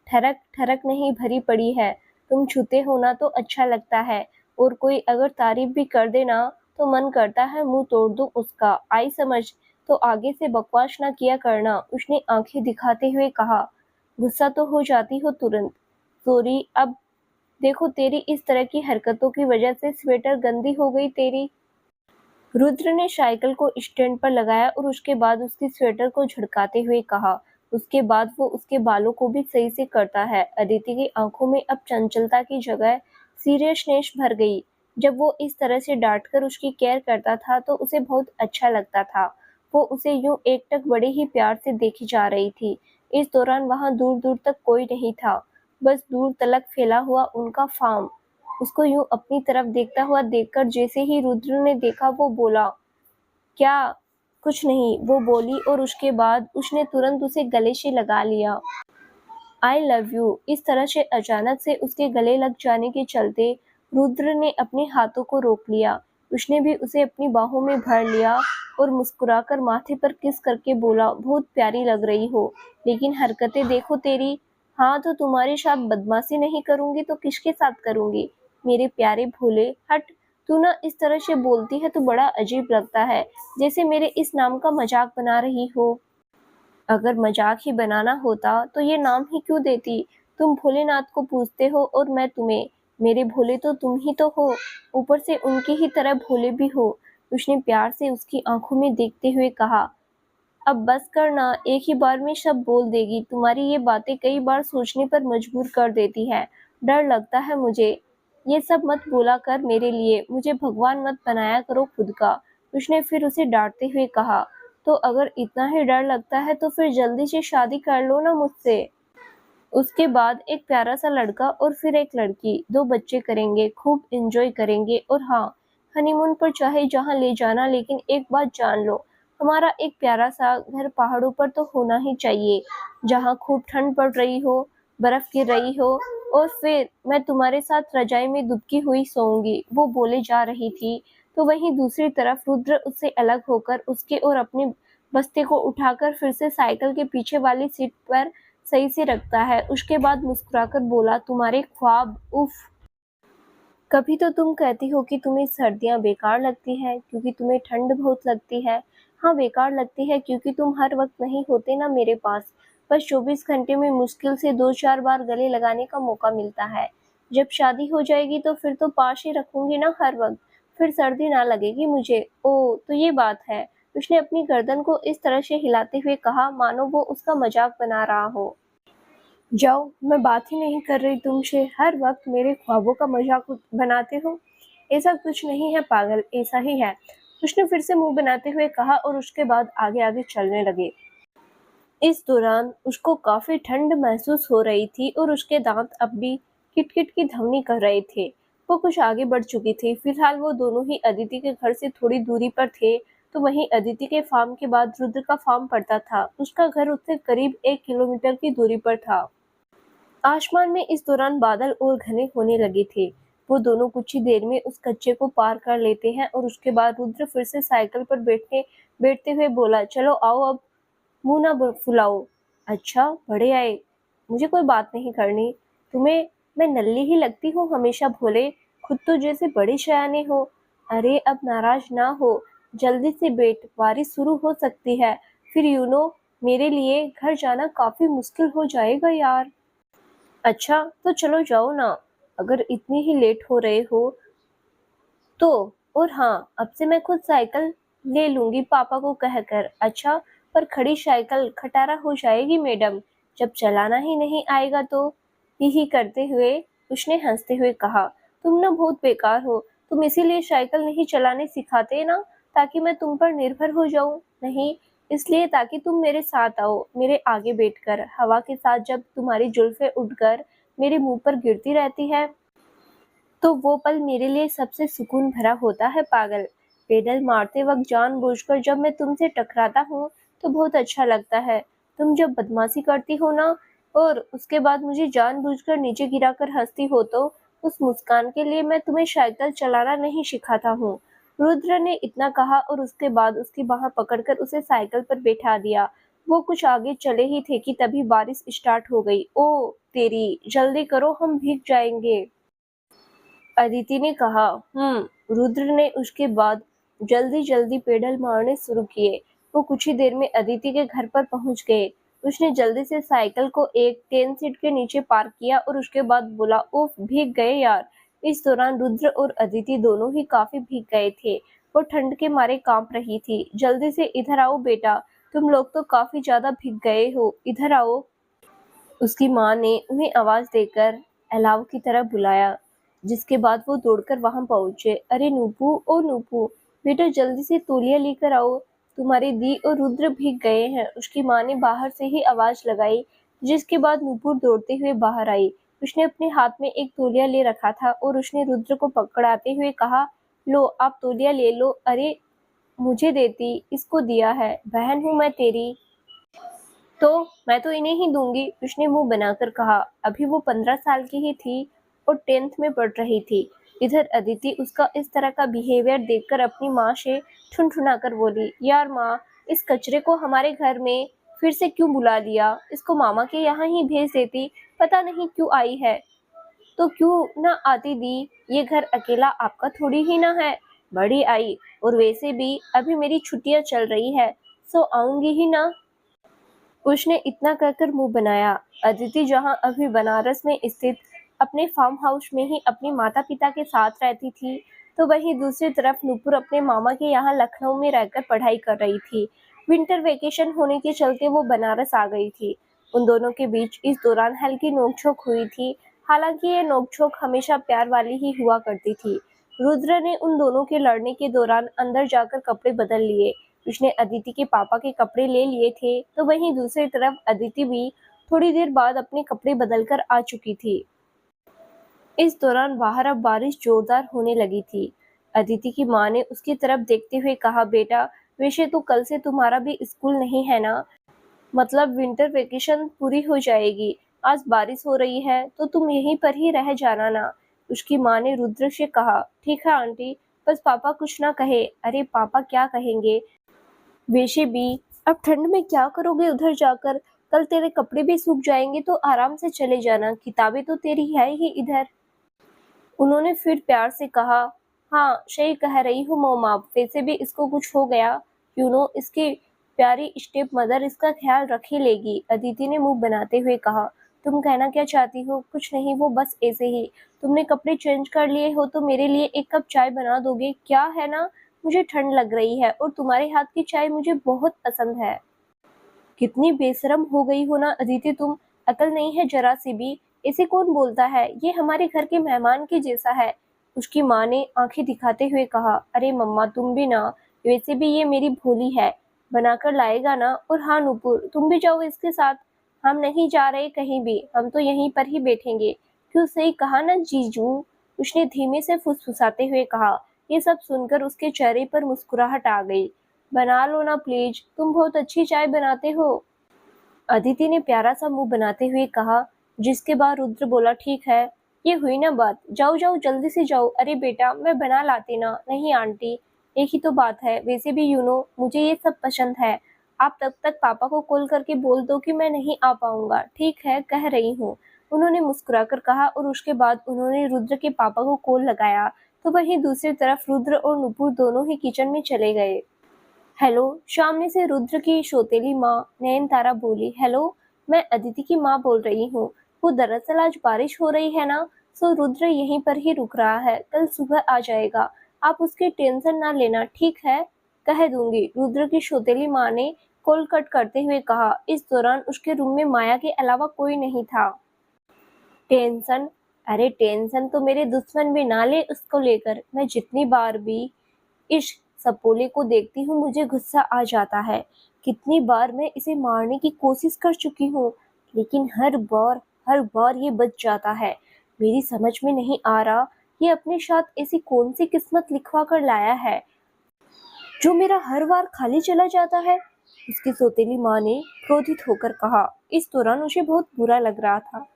ठरक ठरक नहीं भरी पड़ी है, तुम छूते हो ना तो अच्छा लगता है, और कोई अगर तारीफ भी कर दे ना तो मन करता है मुंह तोड़ दूं उसका। आई समझ? तो आगे से बकवास ना किया करना, उसने आंखें दिखाते हुए कहा। गुस्सा तो हो जाती हो तुरंत। सॉरी, अब देखो तेरी इस तरह की हरकतों की वजह से स्वेटर गंदी हो गई तेरी। रुद्र ने साइकिल को स्टैंड पर लगाया और उसके बाद उसकी स्वेटर को झुड़काते हुए कहा। उसके बाद वो उसके बालों को भी सही से करता है। अदिति की आंखों में अब चंचलता की जगह सीरियसनेस भर गई। जब वो इस तरह से डांटकर उसकी केयर करता था तो उसे बहुत अच्छा लगता था। वो उसे यूं एकटक बड़े ही प्यार से देखी जा रही थी। इस दौरान वहां दूर दूर तक कोई नहीं था, बस दूर तलक फैला हुआ उनका फार्म। उसको यूं अपनी तरफ देखता हुआ देखकर जैसे ही रुद्र ने देखा वो बोला, क्या? कुछ नहीं, वो बोली और उसके बाद उसने तुरंत उसे गले से लगा लिया। आई लव यू, इस तरह से अचानक से उसके गले लग जाने के चलते रुद्र ने अपने हाथों को रोक लिया। उसने भी उसे अपनी बाहों में भर लिया और मुस्कुराकर माथे पर किस करके बोला, बहुत प्यारी लग रही हो, लेकिन हरकतें देखो तेरी। हाँ तो तुम्हारे साथ बदमाशी नहीं करूंगी तो किसके साथ करूंगी? मेरे प्यारे भोले, हट। तू ना इस तरह से बोलती है तो बड़ा अजीब लगता है, जैसे मेरे इस नाम का मजाक बना रही हो। अगर मजाक ही बनाना होता तो ये नाम ही क्यों देती? तुम भोलेनाथ को पूजते हो और मैं तुम्हें। मेरे भोले तो तुम ही तो हो, ऊपर से उनकी ही तरह भोले भी हो, उसने प्यार से उसकी आंखों में देखते हुए कहा। अब बस करना, एक ही बार में सब बोल देगी। तुम्हारी ये बातें कई बार सोचने पर मजबूर कर देती है। डर लगता है मुझे। ये सब मत बोला कर मेरे लिए, मुझे भगवान मत बनाया करो खुद का, उसने फिर उसे डांटते हुए कहा। तो अगर इतना ही डर लगता है तो फिर जल्दी से शादी कर लो ना मुझसे। उसके बाद एक प्यारा सा लड़का और फिर एक लड़की, 2 बच्चे करेंगे, खूब एंजॉय करेंगे। और हाँ, हनीमून पर चाहे जहाँ ले जाना, लेकिन एक बात जान लो, हमारा एक प्यारा सा घर पहाड़ों पर तो होना ही चाहिए, जहाँ खूब ठंड पड़ रही हो, बर्फ गिर रही हो, और फिर मैं तुम्हारे साथ रजाई में दुबकी हुई सोऊंगी। वो बोले जा रही थी तो वहीं दूसरी तरफ रुद्र उससे अलग होकर उसके और अपने बस्ते को उठाकर फिर से साइकिल के पीछे वाली सीट पर सही से रखता है। उसके बाद मुस्कुराकर बोला, तुम्हारे ख्वाब, उफ। कभी तो तुम कहती हो कि तुम्हें सर्दियाँ बेकार लगती है क्योंकि तुम्हें ठंड बहुत लगती है। हाँ, बेकार लगती है क्योंकि तुम हर वक्त नहीं होते ना मेरे पास। बस 24 घंटे में मुश्किल से 2-4 बार गले लगाने का मौका मिलता है। जब शादी हो जाएगी तो फिर तो पास ही रखूंगी ना हर वक्त, फिर सर्दी ना लगेगी मुझे। ओ तो ये बात है, उसने अपनी गर्दन को इस तरह से हिलाते हुए कहा मानो वो उसका मजाक बना रहा हो। जाओ, मैं बात ही नहीं कर रही तुमसे, हर वक्त मेरे ख्वाबों का मजाक बनाते हो। ऐसा कुछ नहीं है पागल, ऐसा ही है, उसने फिर से मुंह बनाते हुए कहा और उसके बाद आगे आगे चलने लगे। इस दौरान उसको काफी ठंड महसूस हो रही थी और उसके दांत अब भी किटकिट की ध्वनि कर रहे थे। वो कुछ आगे बढ़ चुकी थी। फिलहाल वो दोनों ही अदिति के घर से थोड़ी दूरी पर थे। तो वहीं अदिति के फार्म के बाद रुद्र का फार्म पड़ता था। उसका घर उससे करीब 1 किलोमीटर की दूरी पर था। आसमान में इस दौरान बादल और घने होने लगे थे। वो दोनों कुछ ही देर में उस कच्चे को पार कर लेते हैं और उसके बाद रुद्र फिर से साइकिल पर बैठते हुए बोला, चलो आओ अब मुंह ना फुलाओ। अच्छा, बड़े आए। मुझे कोई बात नहीं करनी। तुम्हें मैं नल्ली ही लगती हूँ हमेशा भोले। खुद तो जैसे बड़े शयाने हो। अरे अब नाराज ना हो। जल्दी से बैठ, बारिश शुरू हो सकती है। फिर मेरे लिए घर जाना काफी मुश्किल हो जाएगा यार। अच्छा तो चलो जाओ ना, अगर इतनी ही लेट हो रहे हो तो। और हाँ, अब से मैं खुद साइकिल ले लूंगी पापा को कहकर। अच्छा, पर खड़ी साइकिल खटारा हो जाएगी मैडम, जब चलाना ही नहीं आएगा तो। यही करते हुए उसने हंसते हुए कहा, तुम ना बहुत बेकार हो। तुम इसीलिए साइकिल नहीं चलाने सिखाते ना, ताकि मैं तुम पर निर्भर हो जाऊं? नहीं, इसलिए ताकि तुम मेरे साथ आओ, मेरे आगे बैठकर हवा के साथ जब तुम्हारी जुल्फें उड़कर मेरे मुंह पर गिरती रहती है तो वो पल मेरे लिए सबसे सुकून भरा होता है पागल। पेडल मारते वक्त जानबूझकर जब मैं तुमसे टकराता हूँ तो बहुत अच्छा लगता है। तुम जब बदमाशी करती हो ना और उसके बाद मुझे जानबूझकर नीचे गिराकर हंसती हो तो उस मुस्कान के लिए मैं तुम्हें साइकिल चलाना नहीं सिखाता हूँ। रुद्र ने इतना कहा और उसके बाद उसकी बाह पकड़कर उसे साइकिल पर बैठा दिया। वो कुछ आगे चले ही थे कि तभी बारिश स्टार्ट हो गई। ओ तेरी, जल्दी करो हम भीग जाएंगे, अदिति ने कहा। रुद्र ने उसके बाद जल्दी जल्दी पेडल मारने शुरू किए। वो कुछ ही देर में अदिति के घर पर पहुंच गए। उसने जल्दी से साइकिल को एक टेन सीट के नीचे पार्क किया और उसके बाद बोला, उफ भीग गए यार। इस दौरान रुद्र और अदिति दोनों ही काफी भीग गए थे। वो ठंड के मारे कांप रही थी। जल्दी से इधर आओ बेटा, तुम लोग तो काफी ज्यादा भीग गए हो, इधर आओ। उसकी माँ ने उन्हें आवाज देकर अलाव की तरह बुलाया, जिसके बाद वो दौड़कर वहां पहुंचे। अरे नूपू, ओ नूपू, बेटा जल्दी से तौलिया लेकर आओ, तुम्हारी दी और रुद्र भीग गए हैं। उसकी माँ ने बाहर से ही आवाज लगाई, जिसके बाद नूपुर दौड़ते हुए बाहर आई। उसने अपने हाथ में एक तौलिया ले रखा था और उसने रुद्र को पकड़ाते हुए कहा, लो आप तौलिया ले लो। अरे मुझे देती, इसको दिया है, बहन हूँ मैं तेरी। तो मैं तो इन्हें ही दूंगी, उसने मुंह बनाकर कहा। अभी वो 15 साल की ही थी और 10th में पढ़ रही थी। इधर अदिति उसका इस तरह का बिहेवियर देखकर अपनी माँ से ठुनठुनाकर बोली, यार माँ, इस कचरे को हमारे घर में फिर से क्यों बुला लिया? इसको मामा के यहाँ ही भेज देती, पता नहीं क्यों आई है। तो क्यों ना आती दी, ये घर अकेला आपका थोड़ी ही ना है। बड़ी आई, और वैसे भी अभी मेरी छुट्टियां चल रही है, सो आऊंगी ही ना। उसने इतना कहकर मुंह बनाया। अदिति जहां अभी बनारस में स्थित अपने फार्म हाउस में ही अपने माता पिता के साथ रहती थी, तो वहीं दूसरी तरफ नूपुर अपने मामा के यहाँ लखनऊ में रहकर पढ़ाई कर रही थी। विंटर वेकेशन होने के चलते वो बनारस आ गई थी। उन दोनों के बीच इस दौरान हल्की नोकझोंक हुई थी। हालांकि ये नोकझोंक हमेशा प्यार वाली ही हुआ करती थी। रुद्र ने उन दोनों के लड़ने के दौरान अंदर जाकर कपड़े बदल लिए। उसने अदिति के पापा के कपड़े ले लिए थे, तो वहीं दूसरी तरफ अदिति भी थोड़ी देर बाद अपने कपड़े बदलकर आ चुकी थी। इस दौरान बाहर अब बारिश जोरदार होने लगी थी। अदिति की माँ ने उसकी तरफ देखते हुए कहा, बेटा वैसे तो कल से तुम्हारा भी स्कूल नहीं है ना, मतलब विंटर वेकेशन पूरी हो जाएगी। आज बारिश हो रही है तो तुम यहीं पर ही रह जाना ना। उसकी माँ ने रुद्र से कहा, ठीक है आंटी, बस पापा कुछ ना कहे। अरे पापा क्या कहेंगे, वैसे भी अब ठंड में क्या करोगे उधर जाकर? कल तेरे कपड़े भी सूख जाएंगे तो आराम से चले जाना, किताबें तो तेरी है ही इधर। उन्होंने फिर प्यार से कहा, हाँ सही कह रही हूँ मोम, वैसे भी इसको कुछ हो गया, इसकी प्यारी स्टेप मदर इसका ख्याल रख ही लेगी। अदिति ने मुंह बनाते हुए कहा, तुम कहना क्या चाहती हो? कुछ नहीं, वो बस ऐसे ही। तुमने कपड़े चेंज कर लिए हो तो मेरे लिए एक कप चाय बना दोगे क्या? है ना, मुझे ठंड लग रही है और तुम्हारे हाथ की चाय मुझे बहुत पसंद है। कितनी बेशरम हो गई हो ना अदिति तुम, अकल नहीं है जरा सी भी। ऐसे कौन बोलता है, ये हमारे घर के मेहमान के जैसा है। उसकी माँ ने आंखें दिखाते हुए कहा, अरे मम्मा तुम भी ना, वैसे भी ये मेरी भोली है, बनाकर लाएगा ना? और हाँ नुपुर, तुम भी जाओ इसके साथ। हम नहीं जा रहे कहीं भी, हम तो यहीं पर ही बैठेंगे। क्यों, सही कहा ना जीजू? उसने धीमे से फुसफुसाते हुए कहा। ये सब सुनकर उसके चेहरे पर मुस्कुराहट आ गई। बना लो ना प्लीज, तुम बहुत अच्छी चाय बनाते हो। अदिति ने प्यारा सा मुंह बनाते हुए कहा, जिसके बाद रुद्र बोला, ठीक है, ये हुई ना बात, जाओ जाओ जल्दी से जाओ। अरे बेटा, मैं बना लाती ना। नहीं आंटी, एक ही तो बात है, वैसे भी मुझे ये सब पसंद है। आप तब तक पापा को कॉल करके बोल दो कि मैं नहीं आ पाऊंगा। ठीक है, कह रही हूँ, उन्होंने मुस्कुराकर कहा। और उसके बाद उन्होंने रुद्र के पापा को कॉल लगाया। तो वहीं दूसरी तरफ रुद्र और नुपुर दोनों ही किचन में चले गए। हेलो, सामने से रुद्र की सौतेली माँ नयनतारा बोली। हेलो, मैं अदिति की माँ बोल रही हूँ। वो दरअसल आज बारिश हो रही है ना, सो रुद्र यहीं पर ही रुक रहा है, कल सुबह आ जाएगा। आप उसकी टेंशन ना लेना, ठीक है? कह दूंगी, रुद्र की सौतेली माँ ने कॉल कट करते हुए कहा। इस दौरान उसके रूम में माया के अलावा कोई नहीं था। टेंशन? अरे टेंशन तो मेरे दुश्मन भी ना ले उसको लेकर। मैं जितनी बार भी इस सपोले को देखती हूँ मुझे गुस्सा आ जाता है। कितनी बार मैं इसे मारने की कोशिश कर चुकी हूँ, लेकिन हर बार ये बच जाता है। मेरी समझ में नहीं आ रहा, ये अपने साथ ऐसी कौन सी किस्मत लिखवा कर लाया है जो मेरा हर बार खाली चला जाता है। उसकी सौतेली माँ ने क्रोधित होकर कहा। इस दौरान उसे बहुत बुरा लग रहा था।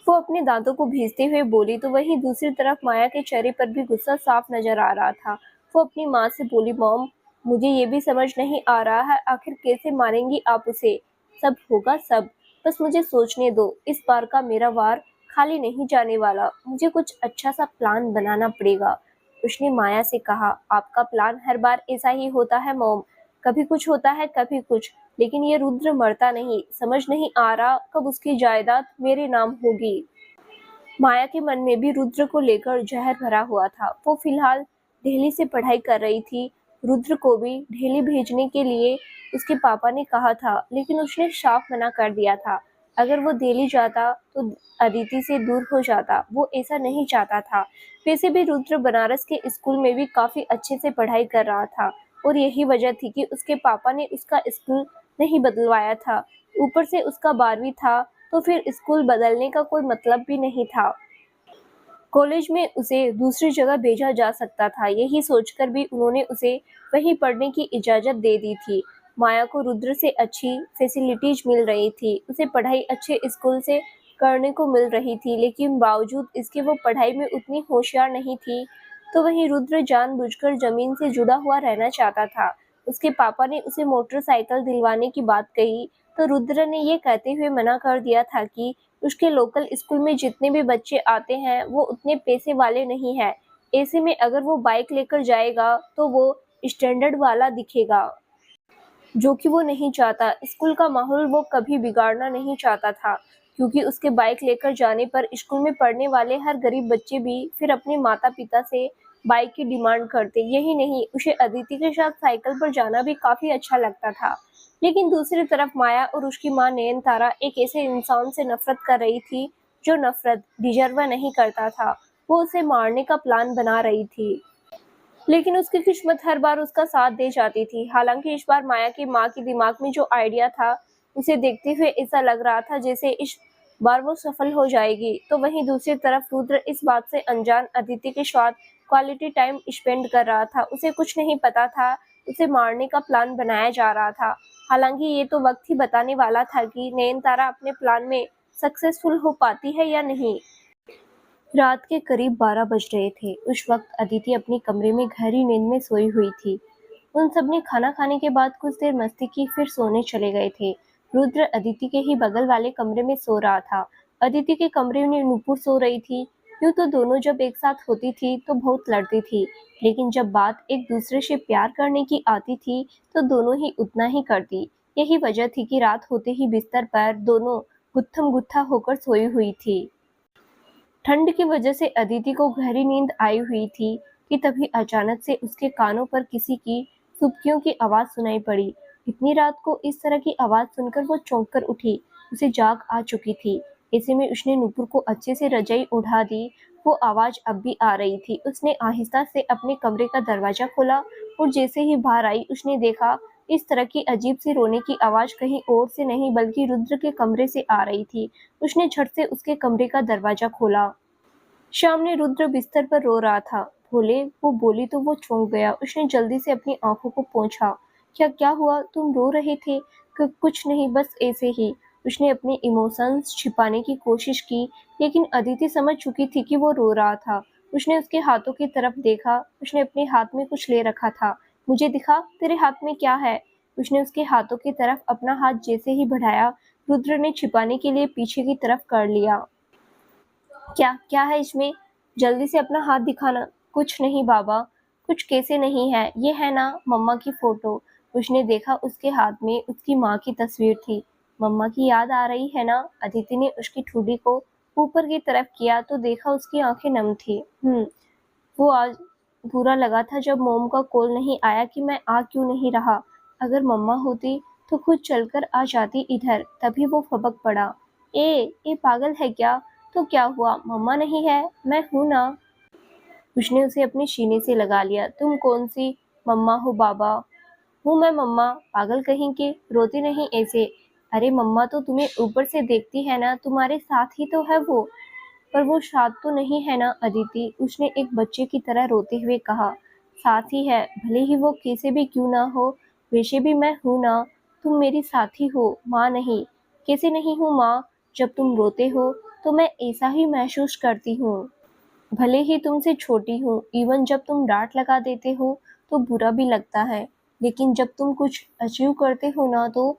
वो अपने दांतों को भींचते हुए बोली। तो वहीं दूसरी तरफ माया के चेहरे पर भी गुस्सा साफ नजर आ रहा था। वो अपनी माँ से बोली, मॉम, मुझे ये भी समझ नहीं आ रहा है, आखिर कैसे मारेंगी आप उसे? सब होगा सब, बस मुझे सोचने दो। इस बार का मेरा वार खाली नहीं जाने वाला, मुझे कुछ अच्छा सा प्लान बनाना पड़ेगा। उसने माया से कहा। आपका प्लान हर बार ऐसा ही होता है मॉम, कभी कुछ होता है कभी कुछ, लेकिन ये रुद्र मरता नहीं। समझ नहीं आ रहा कब उसकी जायदाद मेरे नाम होगी। माया के मन में भी रुद्र को लेकर जहर भरा हुआ था। वो फिलहाल दिल्ली से पढ़ाई कर रही थी। रुद्र को भी दिल्ली भेजने के लिए उसके पापा ने कहा था, लेकिन उसने साफ मना कर दिया था। अगर वो दिल्ली जाता तो अदिति से दूर हो जाता, वो ऐसा नहीं चाहता था। वैसे भी रुद्र बनारस के स्कूल में भी काफी अच्छे से पढ़ाई कर रहा था, और यही वजह थी कि उसके पापा ने उसका स्कूल नहीं बदलवाया था। ऊपर से उसका 12वीं था, तो फिर स्कूल बदलने का कोई मतलब भी नहीं था। कॉलेज में उसे दूसरी जगह भेजा जा सकता था, यही सोचकर भी उन्होंने उसे वहीं पढ़ने की इजाज़त दे दी थी। माया को रुद्र से अच्छी फैसिलिटीज मिल रही थी, उसे पढ़ाई अच्छे स्कूल से करने को मिल रही थी, लेकिन बावजूद इसके वो पढ़ाई में उतनी होशियार नहीं थी। तो वहीं रुद्र जानबूझकर जमीन से जुड़ा हुआ रहना चाहता था। उसके पापा ने उसे मोटरसाइकिल दिलवाने की बात कही, तो रुद्र ने ये कहते हुए मना कर दिया था कि उसके लोकल स्कूल में जितने भी बच्चे आते हैं वो उतने पैसे वाले नहीं हैं। ऐसे में अगर वो बाइक लेकर जाएगा तो वो स्टैंडर्ड वाला दिखेगा, जो कि वो नहीं चाहता। स्कूल का माहौल वो कभी बिगाड़ना नहीं चाहता था, क्योंकि उसके बाइक लेकर जाने पर स्कूल में पढ़ने वाले हर गरीब बच्चे भी फिर अपने माता पिता से बाइक की डिमांड करते। यही नहीं, उसे अदिति के साथ साइकिल पर जाना भी काफी अच्छा लगता था। लेकिन दूसरी तरफ माया और उसकी माँ नयनतारा एक ऐसे इंसान से नफरत कर रही थी जो नफरत डिजर्व नहीं करता था। वो उसे मारने का प्लान बना रही थी, लेकिन उसकी किस्मत हर बार उसका साथ दे जाती थी। हालांकि इस बार माया की माँ के दिमाग में जो आइडिया था, उसे देखते हुए ऐसा लग रहा था जैसे इस बार वो सफल हो जाएगी। तो वहीं दूसरी तरफ रुद्र इस बात से अनजान अदिति के साथ क्वालिटी टाइम स्पेंड कर रहा था। उसे कुछ नहीं पता था उसे मारने का प्लान बनाया जा रहा था। हालांकि ये तो वक्त ही बताने वाला था कि नयनतारा अपने प्लान में सक्सेसफुल हो पाती है या नहीं। रात के करीब 12 बज रहे थे। उस वक्त अदिति अपने कमरे में गहरी नींद में सोई हुई थी। उन सब ने खाना खाने के बाद कुछ देर मस्ती की, फिर सोने चले गए थे। रुद्र अदिति के ही बगल वाले कमरे में सो रहा था। अदिति के कमरे में नुपुर सो रही थी। यूं तो दोनों जब एक साथ होती थी तो बहुत लड़ती थी, लेकिन जब बात एक दूसरे से प्यार करने की आती थी तो दोनों ही उतना ही करती। यही वजह थी कि रात होते ही बिस्तर पर दोनों गुत्थम गुत्था होकर सोई हुई थी। ठंड की वजह से अदिति को गहरी नींद आई हुई थी कि तभी अचानक से उसके कानों पर किसी की चुपकियों की आवाज सुनाई पड़ी। इतनी रात को इस तरह की आवाज सुनकर वो चौंक कर उठी। उसे जाग आ चुकी थी। ऐसे में उसने नुपुर को अच्छे से रजाई उठा दी। वो आवाज अब भी आ रही थी। उसने आहिस्ता से अपने कमरे का दरवाजा खोला और जैसे ही बाहर आई उसने देखा इस तरह की अजीब सी रोने की आवाज कहीं और से नहीं बल्कि रुद्र के कमरे से आ रही थी। उसने झट से उसके कमरे का दरवाजा खोला। सामने रुद्र बिस्तर पर रो रहा था। भोले, वो बोली तो वो चौंक गया। उसने जल्दी से अपनी आंखों को पोंछा। क्या हुआ? तुम रो रहे थे? कुछ नहीं, बस ऐसे ही। उसने अपने इमोशंस छिपाने की कोशिश की, लेकिन अदिति समझ चुकी थी कि वो रो रहा था। उसने उसके हाथों की तरफ देखा। उसने अपने हाथ में कुछ ले रखा था। मुझे दिखा, तेरे हाथ में क्या है? उसने उसके हाथों की तरफ अपना हाथ जैसे ही बढ़ाया, रुद्र ने छिपाने के लिए पीछे की तरफ कर लिया। क्या क्या है इसमें? जल्दी से अपना हाथ दिखाना। कुछ नहीं बाबा। कुछ कैसे नहीं है? ये है ना मम्मा की फोटो। उसने देखा उसके हाथ में उसकी माँ की तस्वीर थी। मम्मा की याद आ रही है ना? अदिति ने उसकी ठुड्डी को ऊपर की तरफ किया तो देखा उसकी आंखें नम थी। वो आज बुरा लगा था जब मोम का कॉल नहीं आया कि मैं आ क्यों नहीं रहा। अगर मम्मा होती तो खुद चलकर आ जाती इधर। तभी वो फबक पड़ा। ए पागल है क्या? तो क्या हुआ? मम्मा नहीं है? मैं हूं ना। उसने उसे अपने सीने से लगा लिया। तुम कौन सी मम्मा हो बाबा? हूँ मैं मम्मा। पागल कहीं के, रोती नहीं ऐसे। अरे मम्मा तो तुम्हें ऊपर से देखती है ना, तुम्हारे साथ ही तो है वो। पर वो साथ तो नहीं है ना अदिति, उसने एक बच्चे की तरह रोते हुए कहा। साथ ही है, भले ही वो कैसे भी क्यों ना हो। वैसे भी मैं हूं ना। तुम मेरी साथी हो, माँ नहीं। कैसे नहीं हूँ माँ? जब तुम रोते हो तो मैं ऐसा ही महसूस करती हूँ। भले ही तुमसे छोटी हूँ, इवन जब तुम डांट लगा देते हो तो बुरा भी लगता है, लेकिन जब तुम कुछ अचीव करते हो ना तो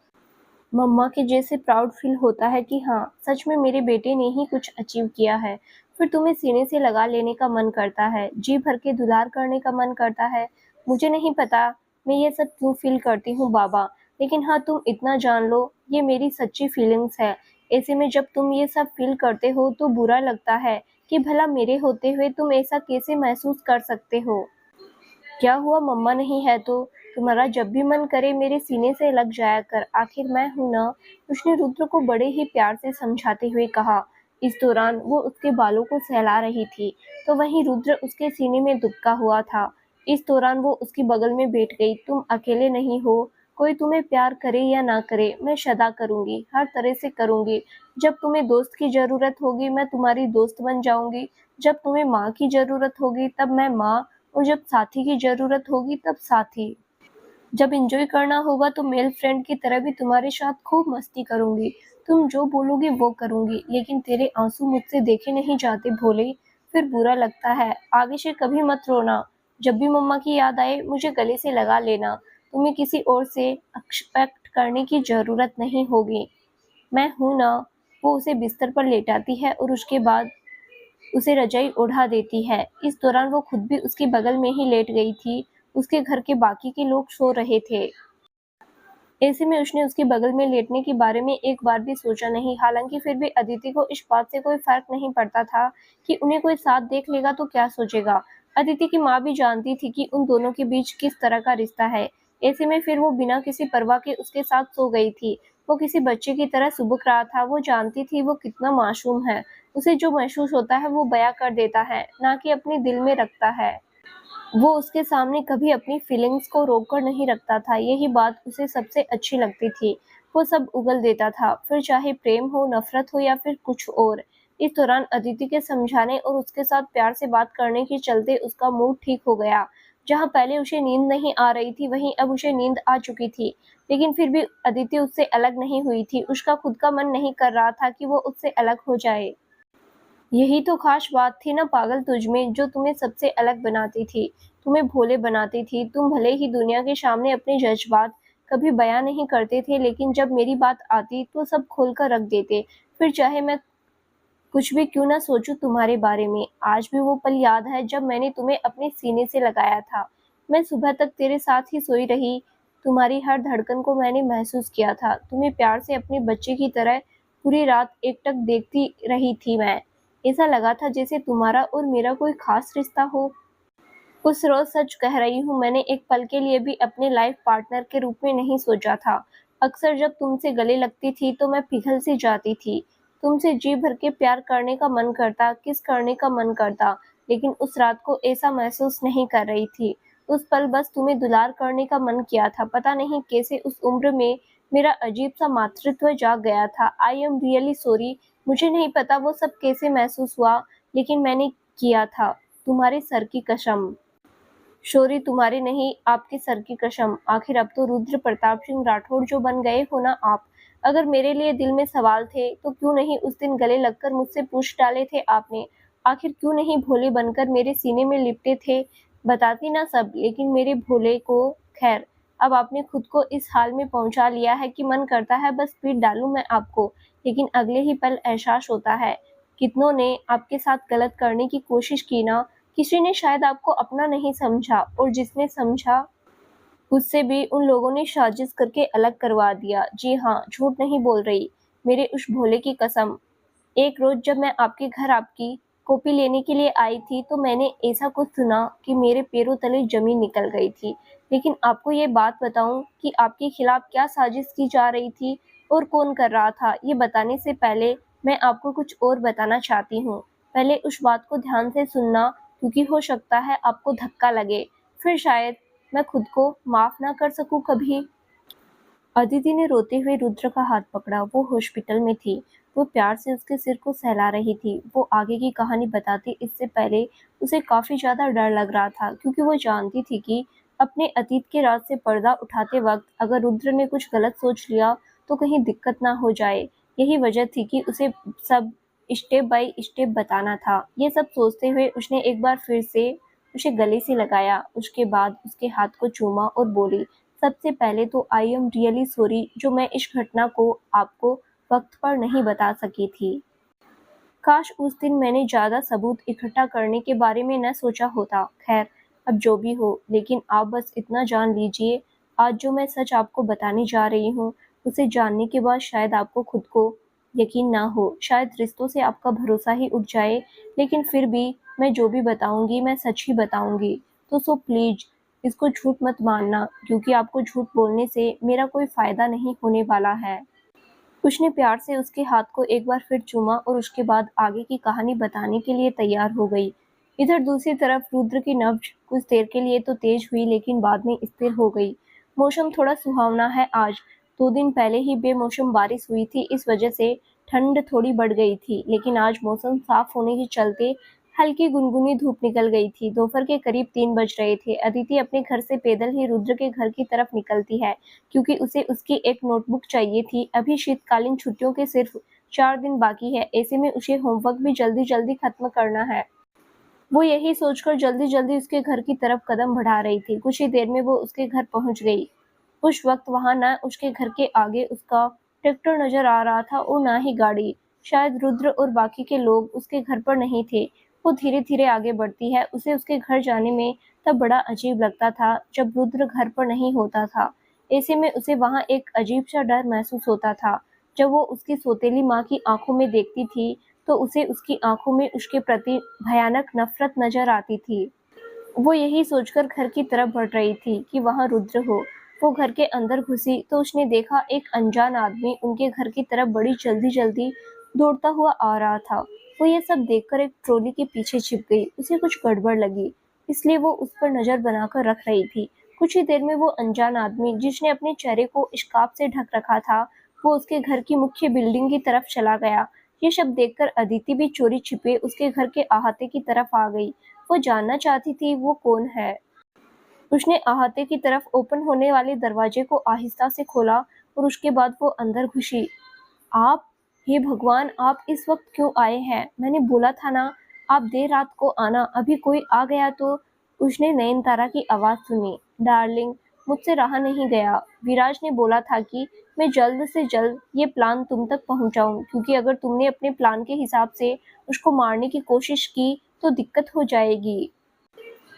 मम्मा के जैसे प्राउड फील होता है कि हाँ, सच में मेरे बेटे ने ही कुछ अचीव किया है। फिर तुम्हें सीने से लगा लेने का मन करता है, जी भर के दुलार करने का मन करता है। मुझे नहीं पता मैं ये सब क्यों फील करती हूँ बाबा, लेकिन हाँ, तुम इतना जान लो, ये मेरी सच्ची फीलिंग्स है। ऐसे में जब तुम ये सब फील करते हो तो बुरा लगता है कि भला मेरे होते हुए तुम ऐसा कैसे महसूस कर सकते हो। क्या हुआ मम्मा नहीं है तो? तुम्हारा जब भी मन करे मेरे सीने से लग जाया कर, आखिर मैं हूं ना। उसने रुद्र को बड़े ही प्यार से समझाते हुए कहा। इस दौरान वो उसके बालों को सहला रही थी, तो वहीं रुद्र उसके सीने में दुबका हुआ था। इस दौरान वो उसकी बगल में बैठ गई। तुम अकेले नहीं हो। कोई तुम्हें प्यार करे या ना करे, मैं सदा करूंगी, हर तरह से करूंगी। जब तुम्हें दोस्त की जरूरत होगी मैं तुम्हारी दोस्त बन जाऊंगी। जब तुम्हें माँ की जरूरत होगी तब मैं माँ, और जब साथी की जरूरत होगी तब साथी। जब एंजॉय करना होगा तो मेल फ्रेंड की तरह भी तुम्हारे साथ खूब मस्ती करूंगी। तुम जो बोलोगे वो करूंगी, लेकिन तेरे आंसू मुझसे देखे नहीं जाते भोले, फिर बुरा लगता है। आगे से कभी मत रोना। जब भी मम्मा की याद आए मुझे गले से लगा लेना। तुम्हें किसी और से एक्सपेक्ट करने की जरूरत नहीं होगी। मैं हूं ना। वो उसे बिस्तर पर लेटाती है और उसके बाद उसे रजाई ओढ़ा देती है। इस दौरान वो खुद भी उसके बगल में ही लेट गई थी। उसके घर के बाकी के लोग सो रहे थे। ऐसे में उसने उसके बगल में लेटने के बारे में एक बार भी सोचा नहीं। हालांकि फिर भी अदिति को इस बात से कोई फर्क नहीं पड़ता था कि उन्हें कोई साथ देख लेगा तो क्या सोचेगा। अदिति की माँ भी जानती थी कि उन दोनों के बीच किस तरह का रिश्ता है। ऐसे में फिर वो बिना किसी परवाह के उसके साथ सो गई थी। वो किसी बच्चे की तरह सुबक रहा था। वो जानती थी वो कितना मासूम है। उसे जो महसूस होता है वो बयां कर देता है, ना कि अपने दिल में रखता है। वो उसके सामने कभी अपनी फीलिंग्स को रोक कर नहीं रखता था। यही बात उसे सबसे अच्छी लगती थी। वो सब उगल देता था, फिर चाहे प्रेम हो, नफरत हो या फिर कुछ और। इस दौरान अदिति के समझाने और उसके साथ प्यार से बात करने के चलते उसका मूड ठीक हो गया। जहाँ पहले उसे नींद नहीं आ रही थी वहीं अब उसे नींद आ चुकी थी। लेकिन फिर भी अदिति उससे अलग नहीं हुई थी। उसका खुद का मन नहीं कर रहा था कि वो उससे अलग हो जाए। यही तो खास बात थी ना पागल तुझमें, जो तुम्हें सबसे अलग बनाती थी, तुम्हें भोले बनाती थी। तुम भले ही दुनिया के सामने अपने जज्बात कभी बयां नहीं करते थे, लेकिन जब मेरी बात आती तो सब खोल कर रख देते। फिर चाहे मैं कुछ भी क्यों ना सोचूं तुम्हारे बारे में। आज भी वो पल याद है जब मैंने तुम्हें अपने सीने से लगाया था। मैं सुबह तक तेरे साथ ही सोई रही। तुम्हारी हर धड़कन को मैंने महसूस किया था। तुम्हें प्यार से अपने बच्चे की तरह पूरी रात एकटक देखती रही थी मैं। ऐसा लगा था जैसे तुम्हारा और मेरा कोई खास रिश्ता हो। उस रोज सच कह रही हूँ, मैंने एक पल के लिए भी अपने लाइफ पार्टनर के रूप में नहीं सोचा था। अक्सर जब तुमसे गले लगती थी तो मैं पिघल सी जाती थी। तुमसे जी भर के प्यार करने का मन करता, किस करने का मन करता, लेकिन उस रात को ऐसा महसूस नहीं कर रही थी। उस पल बस तुम्हें दुलार करने का मन किया था। पता नहीं कैसे उस उम्र में मेरा अजीब सा मातृत्व जाग गया था। I am really sorry. मुझे नहीं पता वो सब कैसे महसूस हुआ, लेकिन मैंने किया था। तुम्हारे सर की कसम। शौर्य तुम्हारे नहीं, आपके सर की कसम। आखिर अब तो रुद्र प्रताप सिंह राठौड़ जो बन गए हो ना आप। अगर मेरे लिए दिल में सवाल थे तो क्यों नहीं उस दिन गले लगकर मुझसे पूछ डाले थे आपने। आखिर क्यों नहीं भोले बनकर मेरे सीने में लिपटे थे। बताती ना सब, लेकिन मेरे भोले को। खैर, अब आपने खुद को इस हाल में पहुंचा लिया है कि मन करता है बस पीट डालूं मैं आपको। लेकिन अगले ही पल एहसास होता है, कितनों ने आपके साथ गलत करने की कोशिश की ना। किसी ने शायद आपको अपना नहीं समझा, और जिसने समझा उससे भी उन लोगों ने साजिश करके अलग करवा दिया। जी हाँ, झूठ नहीं बोल रही, मेरे उस भोले की कसम। एक रोज जब मैं आपके घर आपकी कॉपी लेने के लिए आई थी तो मैंने ऐसा कुछ सुना कि मेरे पैरों तले जमीन निकल गई थी। लेकिन आपको ये बात बताऊं कि आपके खिलाफ क्या साजिश की जा रही थी और कौन कर रहा था, ये बताने से पहले मैं आपको कुछ और बताना चाहती हूँ। पहले उस बात को ध्यान से सुनना, क्योंकि हो सकता है आपको धक्का लगे, फिर शायद मैं खुद को माफ ना कर सकूं कभी। अदिति ने रोते हुए रुद्र का हाथ पकड़ा। वो हॉस्पिटल में थी। वो प्यार से उसके सिर को सहला रही थी। वो आगे की कहानी बताती इससे पहले उसे काफी ज्यादा डर लग रहा था, क्योंकि वो जानती थी कि अपने अतीत के राज से पर्दा उठाते वक्त अगर रुद्र ने कुछ गलत सोच लिया तो कहीं दिक्कत ना हो जाए। यही वजह थी कि उसे सब स्टेप बाय स्टेप बताना था। ये सब सोचते हुए उसने एक बार फिर से उसे गले से लगाया। उसके बाद उसके हाथ को चूमा और बोली, सबसे पहले तो आई एम रियली सॉरी जो मैं इस घटना को आपको वक्त पर नहीं बता सकी थी। काश उस दिन मैंने ज्यादा सबूत इकट्ठा करने के बारे में न सोचा होता। खैर, अब जो भी हो, लेकिन आप बस इतना जान लीजिए, आज जो मैं सच आपको बताने जा रही हूँ उसे जानने के बाद शायद आपको खुद को यकीन ना हो, शायद रिश्तों से आपका भरोसा ही उठ जाए, लेकिन फिर भी मैं जो भी बताऊंगी मैं सच ही बताऊंगी। तो सो प्लीज इसको झूठ मत मानना, क्योंकि आपको झूठ बोलने से मेरा कोई फायदा नहीं होने वाला है। उसने प्यार से उसके हाथ को एक बार फिर चूमा और उसके बाद आगे की कहानी बताने के लिए तैयार हो गई। इधर दूसरी तरफ रुद्र की नब्ज कुछ देर के लिए तो तेज हुई, लेकिन बाद में स्थिर हो गई। मौसम थोड़ा सुहावना है आज। 2 दिन पहले ही बेमौसम बारिश हुई थी, इस वजह से ठंड थोड़ी बढ़ गई थी, लेकिन आज मौसम साफ होने के चलते हल्की गुनगुनी धूप निकल गई थी। दोपहर के करीब 3 बज रहे थे। अदिति अपने घर से पैदल ही रुद्र के घर की तरफ निकलती है, क्योंकि उसे उसकी एक नोटबुक चाहिए थी। अभी शीतकालीन छुट्टियों के सिर्फ 4 दिन बाकी है, ऐसे में उसे होमवर्क भी जल्दी जल्दी खत्म करना है। वो यही सोचकर जल्दी जल्दी उसके घर की तरफ कदम बढ़ा रही थी। कुछ ही देर में वो उसके घर पहुंच गई। उस वक्त वहां न उसके घर के आगे उसका ट्रैक्टर नजर आ रहा था और ना ही गाड़ी। शायद रुद्र और बाकी के लोग उसके घर पर नहीं थे। वो धीरे धीरे आगे बढ़ती है। उसे उसके घर जाने में तब बड़ा अजीब लगता था जब रुद्र घर पर नहीं होता था। ऐसे में उसे वहां एक अजीब सा डर महसूस होता था। जब वो उसकी सौतेली माँ की आंखों में देखती थी तो उसे उसकी आंखों में उसके प्रति भयानक नफरत नजर आती थी। वो यही सोचकर घर की तरफ बढ़ रही थी कि वहां रुद्र हो। वो घर के अंदर घुसी तो उसने देखा एक अनजान आदमी उनके घर की तरफ बड़ी जल्दी जल्दी दौड़ता हुआ आ रहा था। वो ये सब देखकर एक ट्रॉली के पीछे छिप गई। उसे कुछ गड़बड़ लगी, इसलिए वो उस पर नजर बनाकर रख रही थी। कुछ ही देर में वो अनजान आदमी, जिसने अपने चेहरे को स्कार्फ से ढक रखा था, वो उसके घर की मुख्य बिल्डिंग की तरफ चला गया। ये सब देखकर अदिति भी चोरी छिपे उसके घर के अहाते की तरफ आ गई। वो जानना चाहती थी वो कौन है। उसने अहाते की तरफ ओपन होने वाले दरवाजे को आहिस्ता से खोला और उसके बाद वो अंदर घुसी। आप, हे भगवान, आप इस वक्त क्यों आए हैं? मैंने बोला था ना आप देर रात को आना, अभी कोई आ गया तो। उसने नयनतारा की आवाज सुनी। डार्लिंग, मुझसे रहा नहीं गया। विराज ने बोला था कि मैं जल्द से जल्द ये प्लान तुम तक पहुंचाऊं, क्योंकि अगर तुमने अपने प्लान के हिसाब से उसको मारने की कोशिश की तो दिक्कत हो जाएगी।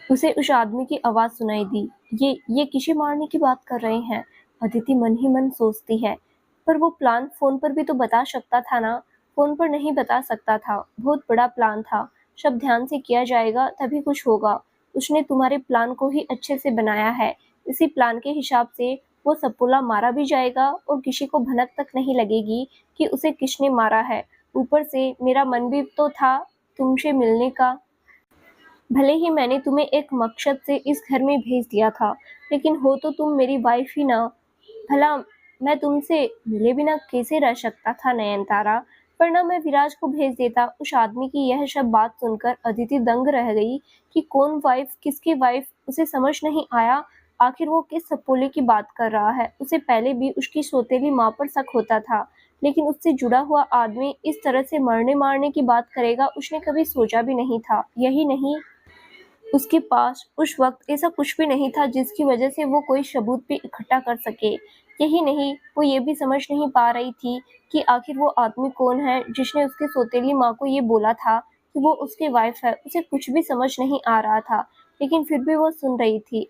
उसे उस आदमी की आवाज सुनाई दी। ये किसे मारने की बात कर रहे हैं? अदिति मन ही मन सोचती है। पर वो प्लान फोन पर भी तो बता सकता था ना। फोन पर नहीं बता सकता था। बहुत बड़ा प्लान था। सब ध्यान से किया जाएगा तभी कुछ होगा। उसने तुम्हारे प्लान को ही अच्छे से बनाया है। इसी प्लान के हिसाब से वो सपोला मारा भी जाएगा और किसी को भनक तक नहीं लगेगी कि उसे किसने मारा है। ऊपर से मेरा मन भी तो था तुमसे मिलने का। भले ही मैंने तुम्हें एक मकसद से इस घर में भेज दिया था, लेकिन हो तो तुम मेरी वाइफ ही ना। भला मैं तुमसे मिले बिना कैसे रह सकता था नयनतारा, वरना मैं विराज को भेज देता। उस आदमी की यह सब बात सुनकर अदिति दंग रह गई कि कौन वाइफ किसकी वाइफ, उसे समझ नहीं आया। आखिर वो किस सपोले की बात कर रहा है। उसे पहले भी उसकी सौतेली माँ पर शक होता था, लेकिन उससे जुड़ा हुआ आदमी इस तरह से मरने मारने की बात करेगा उसने कभी सोचा भी नहीं था। यही नहीं, उसके पास उस वक्त ऐसा कुछ भी नहीं था जिसकी वजह से वो कोई सबूत भी इकट्ठा कर सके। यही नहीं, वो ये भी समझ नहीं पा रही थी कि आखिर वो आदमी कौन है जिसने उसके सौतेली माँ को ये बोला था कि वो उसकी वाइफ है। उसे कुछ भी समझ नहीं आ रहा था, लेकिन फिर भी वो सुन रही थी।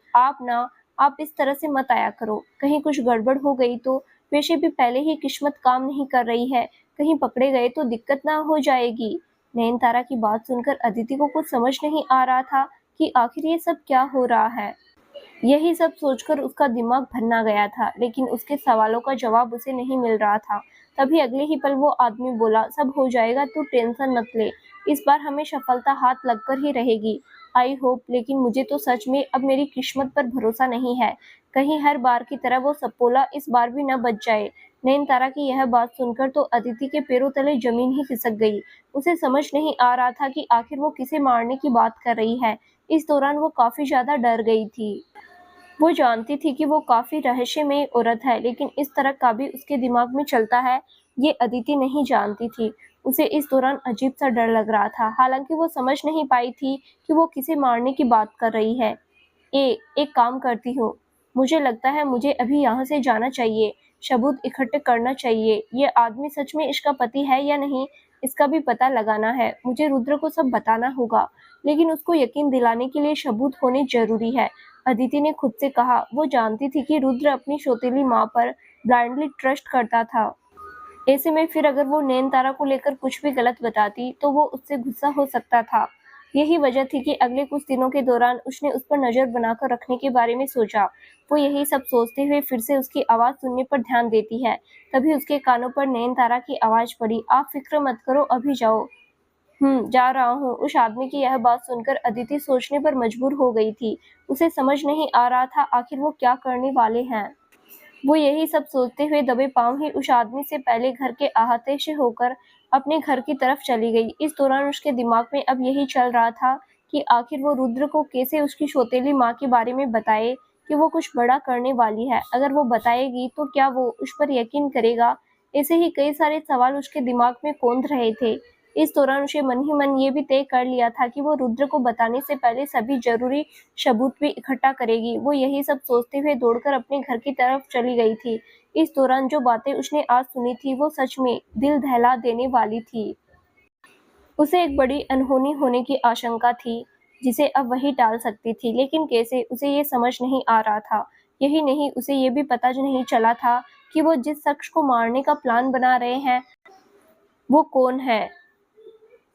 आप इस तरह से मत आया करो, कहीं कुछ गड़बड़ हो गई तो। वैसे भी पहले ही किस्मत काम नहीं कर रही है, कहीं पकड़े गए तो दिक्कत ना हो जाएगी। नयनतारा की बात सुनकर अदिति को कुछ समझ नहीं आ रहा था कि आखिर ये सब क्या हो रहा है। यही सब सोचकर उसका दिमाग भन्ना गया था, लेकिन उसके सवालों का जवाब उसे नहीं मिल रहा था। तभी अगले ही पल वो आदमी बोला, सब हो जाएगा, तू टेंशन मत ले। इस बार हमें सफलता हाथ लगकर ही रहेगी। आई होप, लेकिन मुझे तो सच में अब मेरी किस्मत पर भरोसा नहीं है। कहीं हर बार की तरह वो सपोला इस बार भी न बच जाए। नयनतारा की यह बात सुनकर तो अदिति के पैरों तले जमीन ही खिसक गई। उसे समझ नहीं आ रहा था कि आखिर वो किसे मारने की बात कर रही है। इस दौरान वो काफी ज्यादा डर गई थी। वो जानती थी कि वो काफी रहस्यमयी औरत है, लेकिन इस तरह का भी उसके दिमाग में चलता है, ये अदिति नहीं जानती थी। उसे इस दौरान अजीब सा डर लग रहा था। हालांकि वो समझ नहीं पाई थी कि वो किसे मारने की बात कर रही है। एक काम करती हूँ, मुझे लगता है मुझे अभी यहाँ से जाना चाहिए, सबूत इकट्ठे करना चाहिए। ये आदमी सच में इसका पति है या नहीं, इसका भी पता लगाना है। मुझे रुद्र को सब बताना होगा, लेकिन उसको यकीन दिलाने के लिए सबूत होने जरूरी है। अदिति ने खुद से कहा। वो जानती थी कि रुद्र अपनी सौतेली माँ पर ब्लाइंडली ट्रस्ट करता था। ऐसे में फिर अगर वो नयनतारा को लेकर कुछ भी गलत बताती तो वो उससे गुस्सा हो सकता था। यही वजह थी कि अगले कुछ दिनों के दौरान उसने उस पर नजर बनाकर रखने के बारे में सोचा। वो यही सब सोचते हुए फिर से उसकी आवाज सुनने पर ध्यान देती है। तभी उसके कानों पर नयनतारा की आवाज पड़ी, आप फिक्र मत करो, अभी जाओ। जा रहा हूँ। उस आदमी की यह बात सुनकर अदिति सोचने पर मजबूर हो गई थी। उसे समझ नहीं आ रहा था आखिर वो क्या करने वाले हैं। वो यही सब सोचते हुए दबे पांव ही उस आदमी से पहले घर के अहाते से होकर अपने घर की तरफ चली गई। इस दौरान उसके दिमाग में अब यही चल रहा था कि आखिर वो रुद्र को कैसे उसकी सौतेली माँ के बारे में बताए कि वो कुछ बड़ा करने वाली है। अगर वो बताएगी तो क्या वो उस पर यकीन करेगा। ऐसे ही कई सारे सवाल उसके दिमाग में कौंध रहे थे। इस दौरान उसे मन ही मन ये भी तय कर लिया था कि वो रुद्र को बताने से पहले सभी जरूरी सबूत भी इकट्ठा करेगी। वो यही सब सोचते हुए दौड़कर अपने घर की तरफ चली गई थी। इस दौरान जो बातें उसने आज सुनी थी वो सच में दिल दहला देने वाली थी। उसे एक बड़ी अनहोनी होने की आशंका थी, जिसे अब वही टाल सकती थी, लेकिन कैसे, उसे ये समझ नहीं आ रहा था। यही नहीं, उसे ये भी पता नहीं चला था कि वो जिस शख्स को मारने का प्लान बना रहे हैं वो कौन है,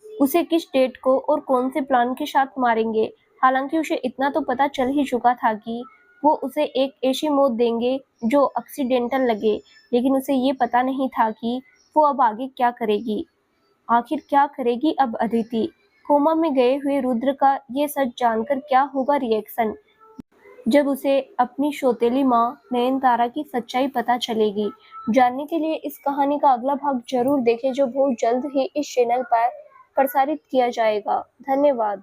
उसे किस डेट को और कौन से प्लान के साथ मारेंगे। हालांकि उसे इतना तो पता चल ही चुका था कि वो उसे एक ऐसी मौत देंगे जो एक्सीडेंटल लगे, लेकिन उसे ये पता नहीं था कि वो अब आगे क्या करेगी। आखिर क्या करेगी अब अदिति। कोमा में गए हुए रुद्र का ये सच जानकर क्या होगा रिएक्शन, जब उसे अपनी सौतेली माँ नयनतारा की सच्चाई पता चलेगी। जानने के लिए इस कहानी का अगला भाग जरूर देखें, जो बहुत जल्द ही इस चैनल पर प्रसारित किया जाएगा। धन्यवाद।